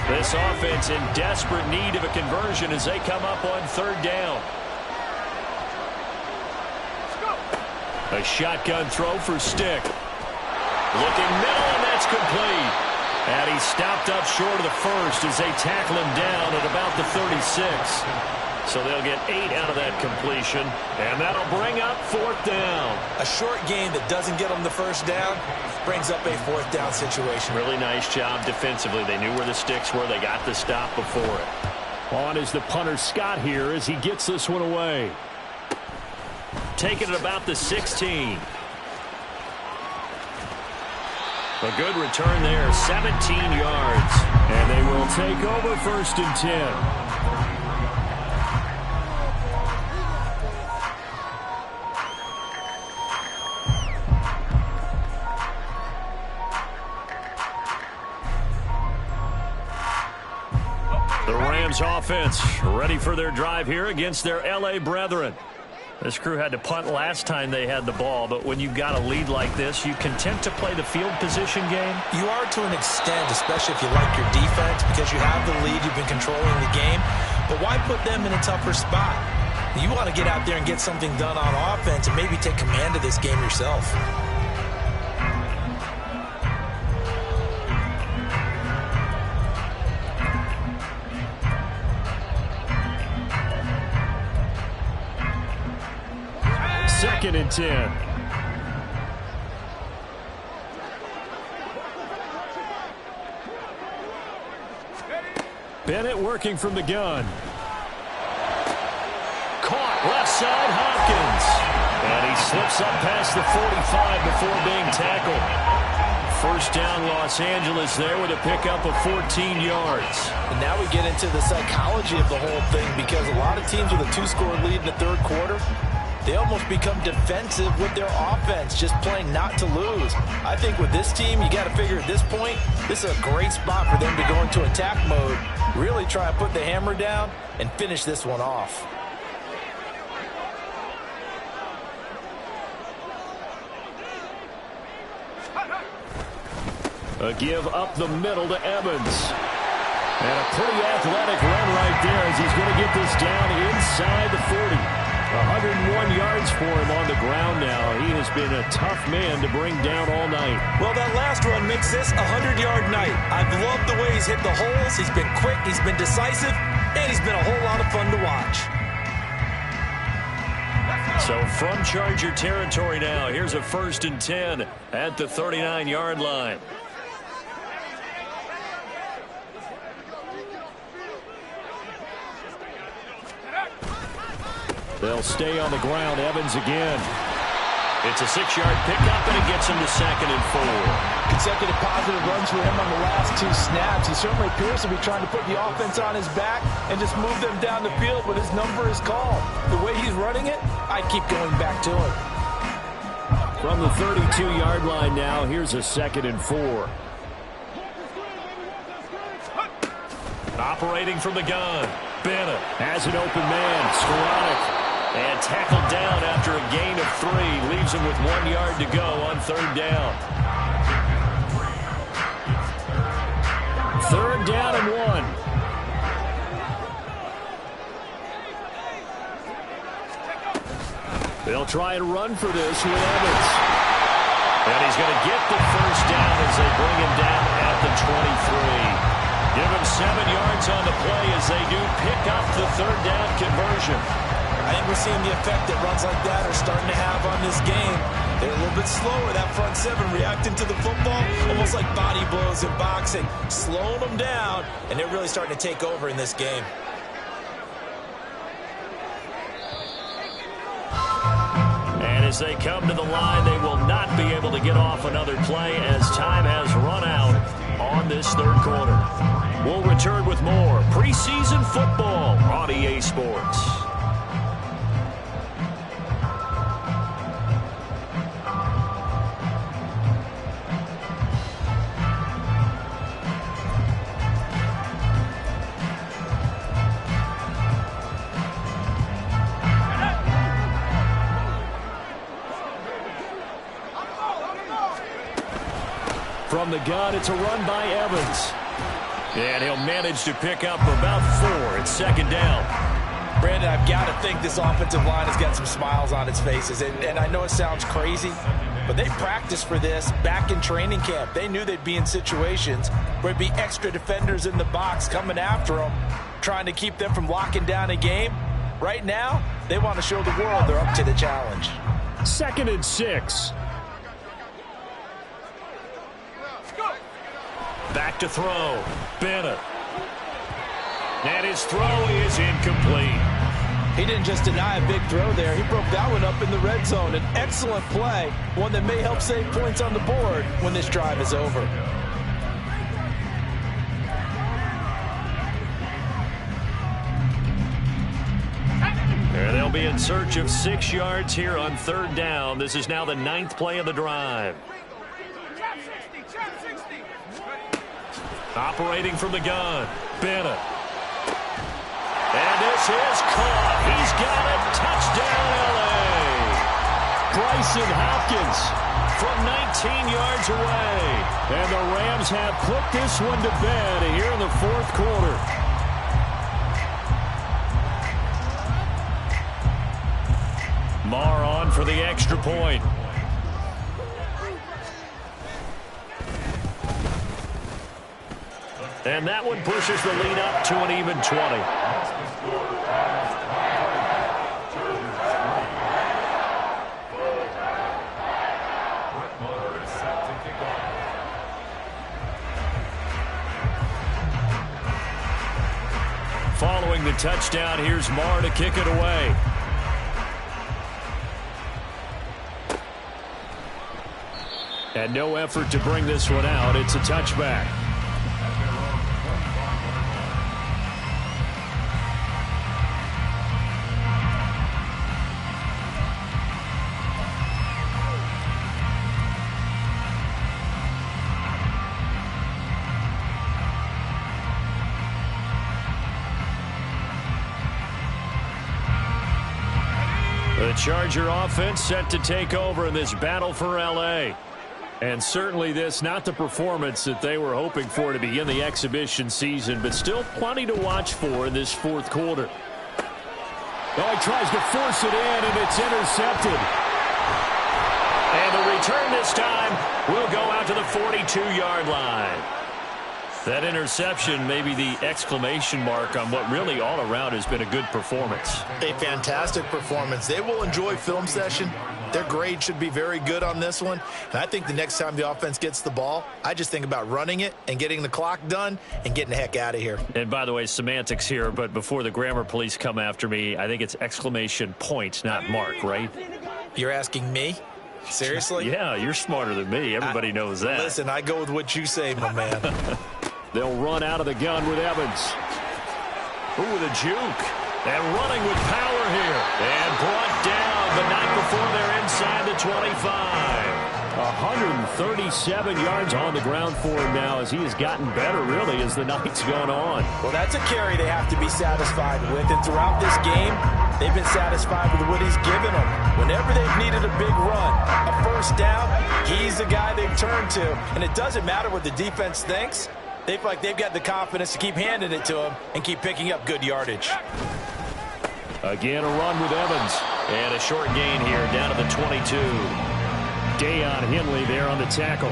This offense in desperate need of a conversion as they come up on third down. A shotgun throw for Stick. Looking middle, and that's complete. And he's stopped up short of the first as they tackle him down at about the 36. So they'll get 8 out of that completion, and that'll bring up fourth down. A short game that doesn't get them the first down brings up a fourth down situation. Really nice job defensively. They knew where the sticks were. They got the stop before it. On is the punter Scott here as he gets this one away. Taking it about the 16. A good return there, 17 yards. And they will take over 1st and 10. The Rams offense ready for their drive here against their L.A. brethren. This crew had to punt last time they had the ball, but when you've got a lead like this, you content to play the field position game? You are to an extent, especially if you like your defense, because you have the lead, you've been controlling the game. But why put them in a tougher spot? You want to get out there and get something done on offense and maybe take command of this game yourself. Second and 10. Bennett working from the gun. Caught left side, Hopkins. And he slips up past the 45 before being tackled. First down, Los Angeles there with a pickup of 14 yards. And now we get into the psychology of the whole thing, because a lot of teams with a 2-score lead in the third quarter, they almost become defensive with their offense, just playing not to lose. I think with this team, you got to figure at this point, this is a great spot for them to go into attack mode, really try to put the hammer down and finish this one off. A give up the middle to Evans. And a pretty athletic run right there as he's going to get this down inside the 40. 101 yards for him on the ground now. He has been a tough man to bring down all night. Well, that last run makes this a 100-yard night. I've loved the way he's hit the holes. He's been quick, he's been decisive, and he's been a whole lot of fun to watch. So from Charger territory now, here's a 1st and 10 at the 39-yard line. They'll stay on the ground. Evans again. It's a 6-yard pickup, and it gets him to 2nd and 4. Consecutive positive runs for him on the last 2 snaps. He certainly appears to be trying to put the offense on his back and just move them down the field, but his number is called. The way he's running it, I keep going back to him. From the 32-yard line now, here's a 2nd and 4. Operating from the gun. Bennett has an open man. Skoranek. And tackled down after a gain of 3. Leaves him with 1 yard to go on 3rd down. 3rd down and 1. They'll try and run for this with Evans. And he's going to get the 1st down as they bring him down at the 23. Give him 7 yards on the play as they do pick up the 3rd down conversion. I think we're seeing the effect that runs like that are starting to have on this game. They're a little bit slower, that front 7 reacting to the football, almost like body blows in boxing, slowing them down, and they're really starting to take over in this game. And as they come to the line, they will not be able to get off another play as time has run out on this 3rd quarter. We'll return with more preseason football on EA Sports. From the gun, it's a run by Evans. And he'll manage to pick up about 4. It's 2nd down. Brandon, I've got to think this offensive line has got some smiles on its faces. And I know it sounds crazy, but they practiced for this back in training camp. They knew they'd be in situations where there'd be extra defenders in the box coming after them, trying to keep them from locking down a game. Right now, they want to show the world they're up to the challenge. 2nd and 6. Back to throw. Bennett. And his throw is incomplete. He didn't just deny a big throw there. He broke that one up in the red zone. An excellent play, one that may help save points on the board when this drive is over. And they'll be in search of 6 yards here on 3rd down. This is now the 9th play of the drive. Operating from the gun, Bennett. And this is caught. He's got it. Touchdown, L.A. Bryson Hopkins from 19 yards away. And the Rams have put this one to bed here in the 4th quarter. Marr on for the extra point. And that one pushes the lead up to an even 20. Following the touchdown, here's Marr to kick it away. And no effort to bring this one out. It's a touchback. The Charger offense set to take over in this battle for L.A. And certainly this, not the performance that they were hoping for to begin the exhibition season, but still plenty to watch for in this 4th quarter. Oh, he tries to force it in, and it's intercepted. And the return this time will go out to the 42-yard line. That interception may be the exclamation mark on what really all around has been a good performance. A fantastic performance. They will enjoy film session. Their grade should be very good on this one. And I think the next time the offense gets the ball, I just think about running it and getting the clock done and getting the heck out of here. And by the way, semantics here, but before the grammar police come after me, I think it's exclamation point, not mark, right? You're asking me? Seriously? Yeah, you're smarter than me. Everybody knows that. Listen, I go with what you say, my man. They'll run out of the gun with Evans. Ooh, with a juke. And running with power here. And brought down, but not before they're inside the 25. 137 yards on the ground for him now as he has gotten better, really, as the night's gone on. Well, that's a carry they have to be satisfied with. And throughout this game, they've been satisfied with what he's given them. Whenever they've needed a big run, a first down, he's the guy they've turned to. And it doesn't matter what the defense thinks. They feel like they've got the confidence to keep handing it to him and keep picking up good yardage. Again, a run with Evans. And a short gain here down to the 22. Deion Henley there on the tackle.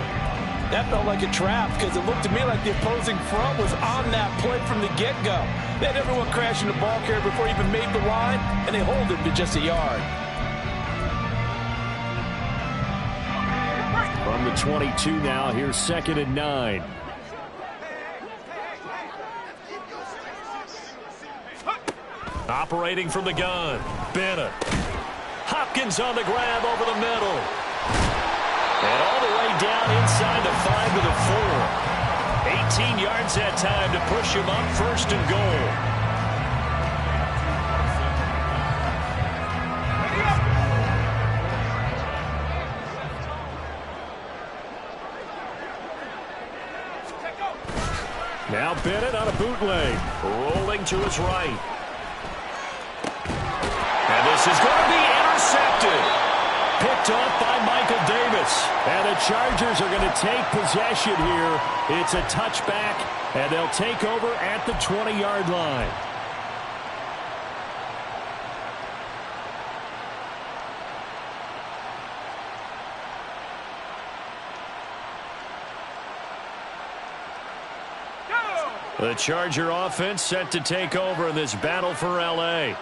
That felt like a trap because it looked to me like the opposing front was on that play from the get-go. They had everyone crashing the ball carrier before he even made the line, and they hold him to just a yard. From the 22 now, here's 2nd and 9. Operating from the gun, Bennett. Hopkins on the grab over the middle. And all the way down inside the 5 to the 4. 18 yards that time to push him up 1st and goal. Now Bennett on a bootleg. Rolling to his right. And this is going to be intercepted. Picked off by Michael Davis. And the Chargers are going to take possession here. It's a touchback, and they'll take over at the 20-yard line. The Charger offense set to take over in this battle for L.A.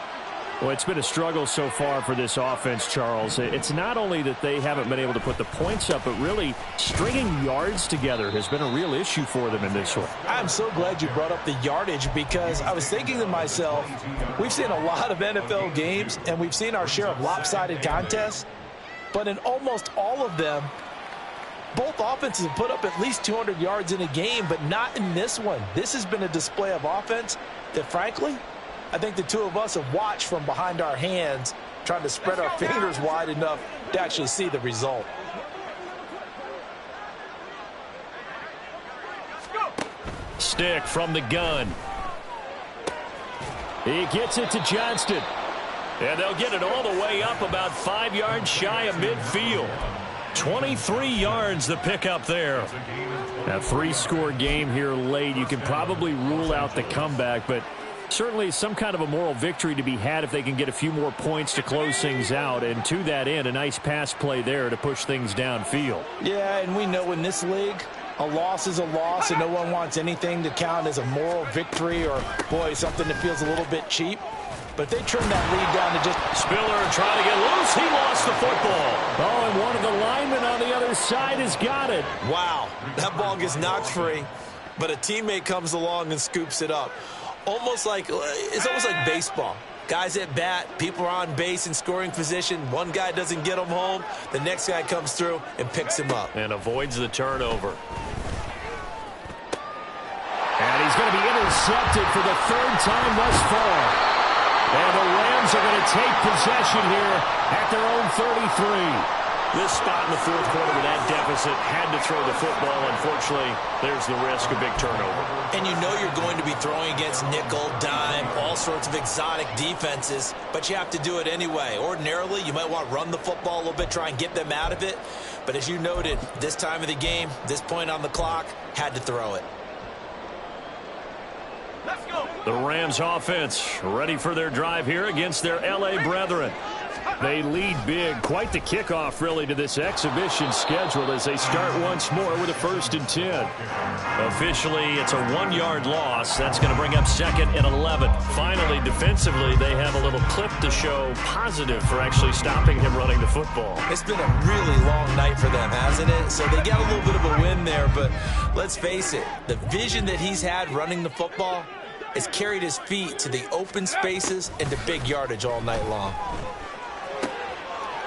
Well, it's been a struggle so far for this offense, Charles. It's not only that they haven't been able to put the points up, but really stringing yards together has been a real issue for them in this one. I'm so glad you brought up the yardage because I was thinking to myself, we've seen a lot of NFL games, and we've seen our share of lopsided contests, but in almost all of them, both offenses have put up at least 200 yards in a game, but not in this one. This has been a display of offense that, frankly, I think the two of us have watched from behind our hands, trying to spread our fingers wide enough to actually see the result. Stick from the gun. He gets it to Johnston. And they'll get it all the way up about 5 yards shy of midfield. 23 yards the pickup there. A 3-score game here late. You can probably rule out the comeback, but certainly some kind of a moral victory to be had if they can get a few more points to close things out. And to that end, a nice pass play there to push things downfield. Yeah, and we know in this league, a loss is a loss, and no one wants anything to count as a moral victory or, boy, something that feels a little bit cheap. But they trim that lead down to just... Spiller trying to get loose. He lost the football. Oh, and one of the linemen on the other side has got it. Wow, that ball gets knocked free, but a teammate comes along and scoops it up. It's almost like baseball. Guys at bat, people are on base in scoring position. One guy doesn't get him home. The next guy comes through and picks him up. And avoids the turnover. And he's going to be intercepted for the 3rd time thus far. And the Rams are going to take possession here at their own 33. This spot in the 4th quarter with that deficit had to throw the football. Unfortunately, there's the risk of big turnover. And you know you're going to be throwing against nickel, dime, all sorts of exotic defenses, but you have to do it anyway. Ordinarily, you might want to run the football a little bit, try and get them out of it. But as you noted, this time of the game, this point on the clock, had to throw it. The Rams offense ready for their drive here against their L.A. brethren. They lead big. Quite the kickoff, really, to this exhibition schedule as they start once more with a 1st and 10. Officially, it's a 1-yard loss. That's going to bring up 2nd and 11. Finally, defensively, they have a little clip to show positive for actually stopping him running the football. It's been a really long night for them, hasn't it? So they got a little bit of a win there, but let's face it, the vision that he's had running the football has carried his feet to the open spaces and to big yardage all night long.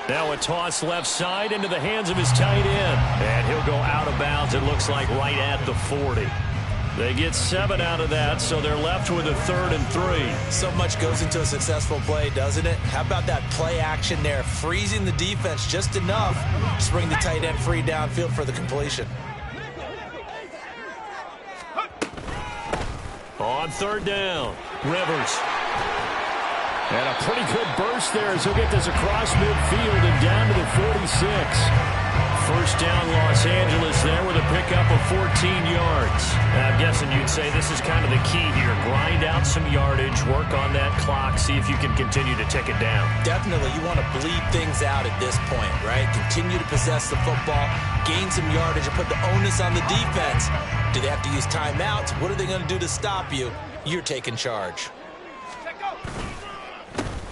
Now a toss left side into the hands of his tight end. And he'll go out of bounds, it looks like, right at the 40. They get 7 out of that, so they're left with a 3rd and 3. So much goes into a successful play, doesn't it? How about that play action there, freezing the defense just enough to bring the tight end free downfield for the completion. On 3rd down, Rivers. And a pretty good burst there as he'll get this across midfield and down to the 46. 1st down, Los Angeles there with a pickup of 14 yards. I'm guessing you'd say this is kind of the key here. Grind out some yardage, work on that clock, see if you can continue to tick it down. Definitely, you want to bleed things out at this point, right? Continue to possess the football, gain some yardage, and put the onus on the defense. Do they have to use timeouts? What are they going to do to stop you? You're taking charge.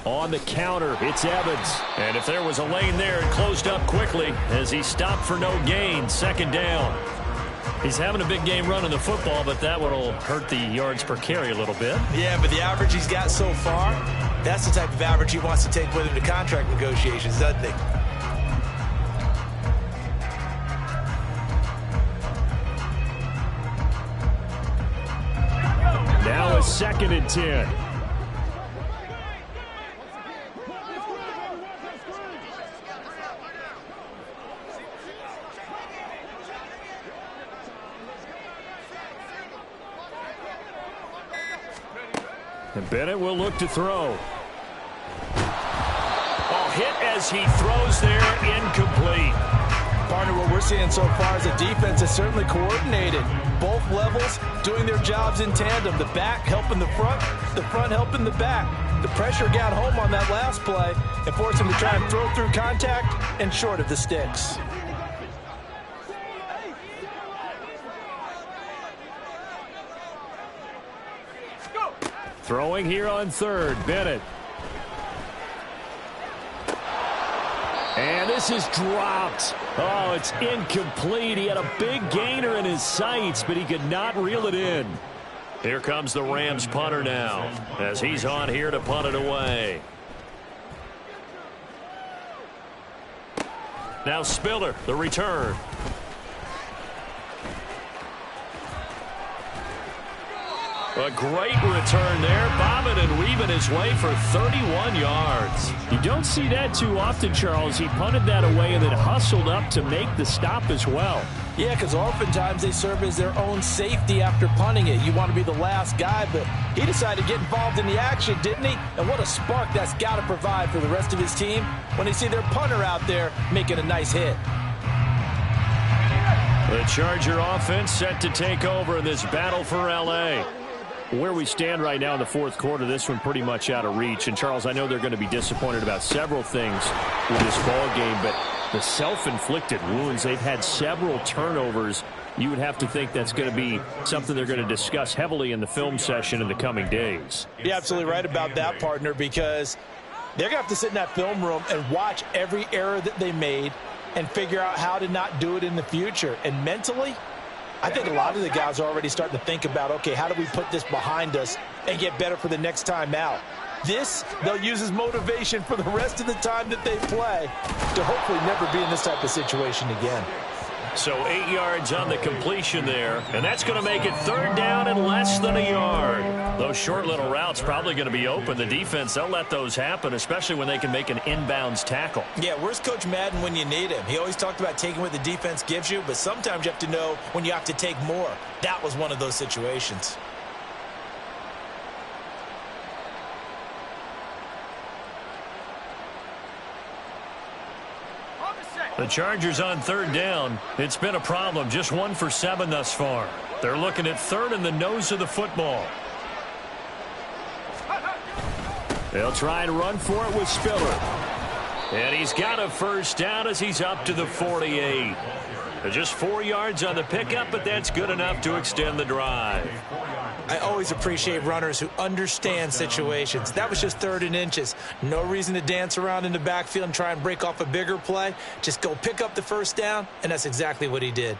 On the counter, it's Evans. And if there was a lane there, it closed up quickly as he stopped for no gain. 2nd down. He's having a big game running the football, but that one will hurt the yards per carry a little bit. Yeah, but the average he's got so far, that's the type of average he wants to take with him to contract negotiations, doesn't he? Now a 2nd and 10. And Bennett will look to throw. Oh, hit as he throws there, incomplete. Partner, what we're seeing so far is the defense is certainly coordinated. Both levels doing their jobs in tandem. The back helping the front helping the back. The pressure got home on that last play and forced him to try and throw through contact and short of the sticks. Throwing here on 3rd, Bennett. And this is dropped. Oh, it's incomplete. He had a big gainer in his sights, but he could not reel it in. Here comes the Rams punter now, as he's on here to punt it away. Now Spiller, the return. A great return there, bobbing and weaving his way for 31 yards. You don't see that too often, Charles. He punted that away and then hustled up to make the stop as well. Yeah, because oftentimes they serve as their own safety after punting it. You want to be the last guy, but he decided to get involved in the action, didn't he? And what a spark that's got to provide for the rest of his team when they see their punter out there making a nice hit. The Charger offense set to take over in this battle for L.A. Where we stand right now in the 4th quarter, this one pretty much out of reach. And, Charles, I know they're going to be disappointed about several things with this ball game, but the self-inflicted wounds, they've had several turnovers. You would have to think that's going to be something they're going to discuss heavily in the film session in the coming days. You're absolutely right about that, partner, because they're going to have to sit in that film room and watch every error that they made and figure out how to not do it in the future. And mentally, I think a lot of the guys are already starting to think about, okay, how do we put this behind us and get better for the next time out? This, they'll use as motivation for the rest of the time that they play to hopefully never be in this type of situation again. So 8 yards on the completion there, and that's going to make it 3rd down and less than a yard. Those short little routes probably going to be open. The defense, they'll let those happen, especially when they can make an inbounds tackle. Yeah, where's Coach Madden when you need him? He always talked about taking what the defense gives you, but sometimes you have to know when you have to take more. That was one of those situations. The Chargers on 3rd down. It's been a problem. Just 1 for 7 thus far. They're looking at 3rd in the nose of the football. They'll try and run for it with Spiller. And he's got a first down as he's up to the 48. Just 4 yards on the pickup, but that's good enough to extend the drive. I always appreciate runners who understand situations. That was just 3rd and inches. No reason to dance around in the backfield and try and break off a bigger play. Just go pick up the first down, and that's exactly what he did.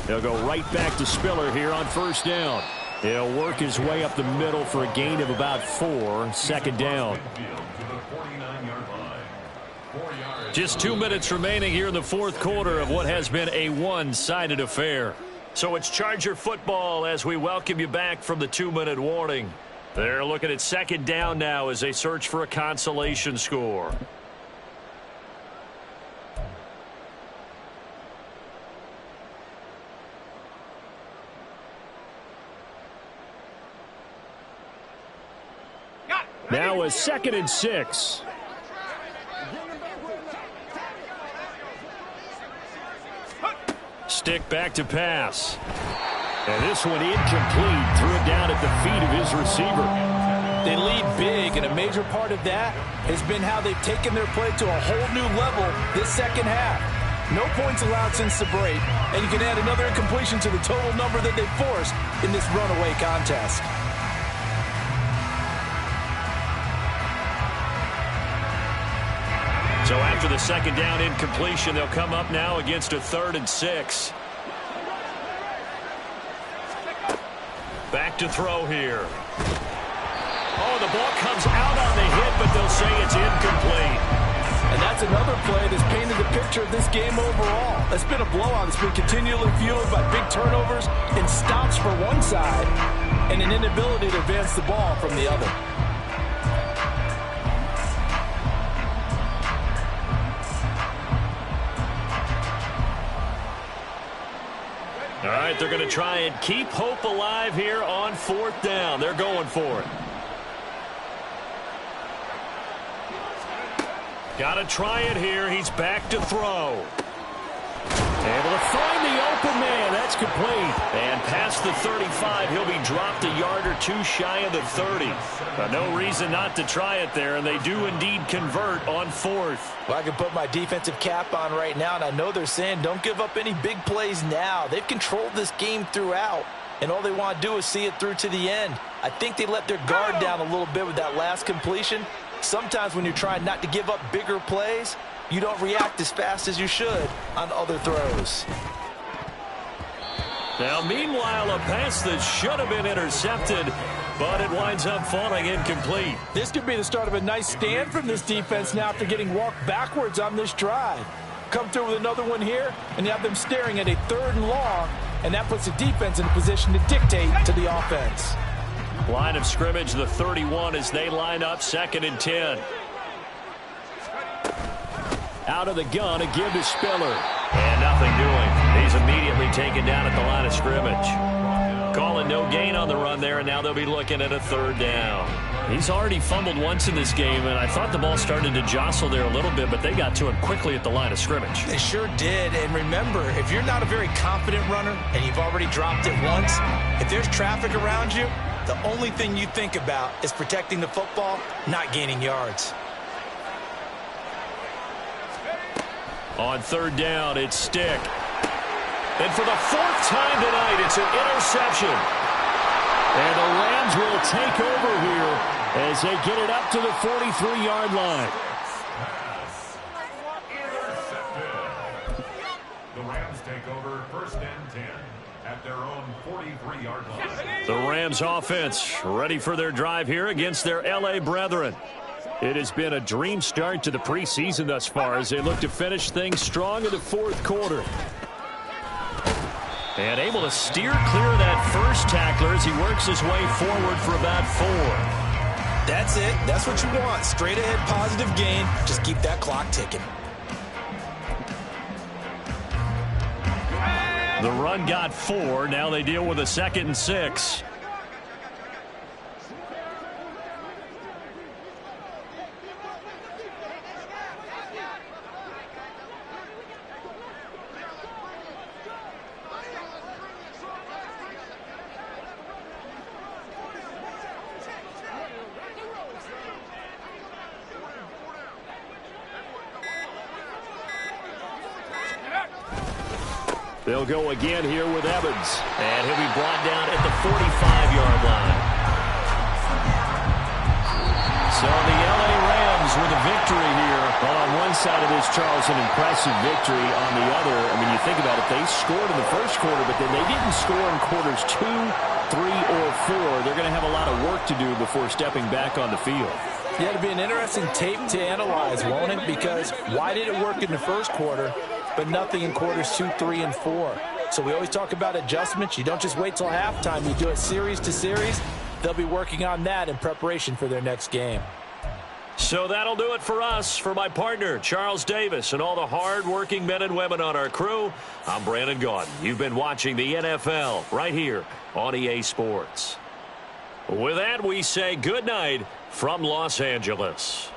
They'll go right back to Spiller here on first down. He'll work his way up the middle for a gain of about 4. Second down. Just 2 minutes remaining here in the fourth quarter of what has been a one-sided affair. So it's Charger football as we welcome you back from the 2-minute warning. They're looking at second down now as they search for a consolation score. Now a 2nd and 6. Stick back to pass. And this one incomplete. Threw it down at the feet of his receiver. They lead big, and a major part of that has been how they've taken their play to a whole new level this second half. No points allowed since the break, and you can add another incompletion to the total number that they forced in this runaway contest. So after the second down incompletion, they'll come up now against a 3rd and 6. Back to throw here. Oh, the ball comes out on the hit, but they'll say it's incomplete. And that's another play that's painted the picture of this game overall. It's been a blowout. It's been continually fueled by big turnovers and stops for one side and an inability to advance the ball from the other. All right, they're going to try and keep hope alive here on 4th down. They're going for it. Got to try it here. He's back to throw. Able to find the open man. That's complete. And past the 35, he'll be dropped a yard or 2 shy of the 30. But no reason not to try it there, and they do indeed convert on 4th. Well, I can put my defensive cap on right now, and I know they're saying don't give up any big plays now. They've controlled this game throughout, and all they want to do is see it through to the end. I think they let their guard down a little bit with that last completion. Sometimes when you're trying not to give up bigger plays, you don't react as fast as you should on other throws. Now, meanwhile, a pass that should have been intercepted, but it winds up falling incomplete. This could be the start of a nice stand from this defense now after getting walked backwards on this drive. Come through with another one here, and you have them staring at a 3rd and long, and that puts the defense in a position to dictate to the offense. Line of scrimmage, the 31 as they line up 2nd and 10. Out of the gun, a give to Spiller. And nothing doing. He's immediately taken down at the line of scrimmage. Calling no gain on the run there, and now they'll be looking at a 3rd down. He's already fumbled once in this game, and I thought the ball started to jostle there a little bit, but they got to him quickly at the line of scrimmage. They sure did, and remember, if you're not a very confident runner and you've already dropped it once, if there's traffic around you, the only thing you think about is protecting the football, not gaining yards. On 3rd down, it's Stick. And for the 4th time tonight, it's an interception. And the Rams will take over here as they get it up to the 43-yard line. The Rams take over 1st and 10 at their own 43-yard line. The Rams offense ready for their drive here against their L.A. brethren. It has been a dream start to the preseason thus far as they look to finish things strong in the 4th quarter. And able to steer clear of that first tackler as he works his way forward for about 4. That's it. That's what you want. Straight ahead positive gain. Just keep that clock ticking. The The run got 4. Now they deal with a 2nd and 6. They'll go again here with Evans. And he'll be brought down at the 45-yard line. So the L.A. Rams with a victory here. Well, on one side of this, Charles, an impressive victory. On the other, I mean, you think about it, they scored in the first quarter, but then they didn't score in quarters 2, 3, or 4. They're going to have a lot of work to do before stepping back on the field. Yeah, it'll be an interesting tape to analyze, won't it? Because why did it work in the first quarter, but nothing in quarters 2, 3, and 4? So we always talk about adjustments. You don't just wait till halftime. You do it series to series. They'll be working on that in preparation for their next game. So that'll do it for us. For my partner, Charles Davis, and all the hard-working men and women on our crew, I'm Brandon Gaudin. You've been watching the NFL right here on EA Sports. With that, we say good night from Los Angeles.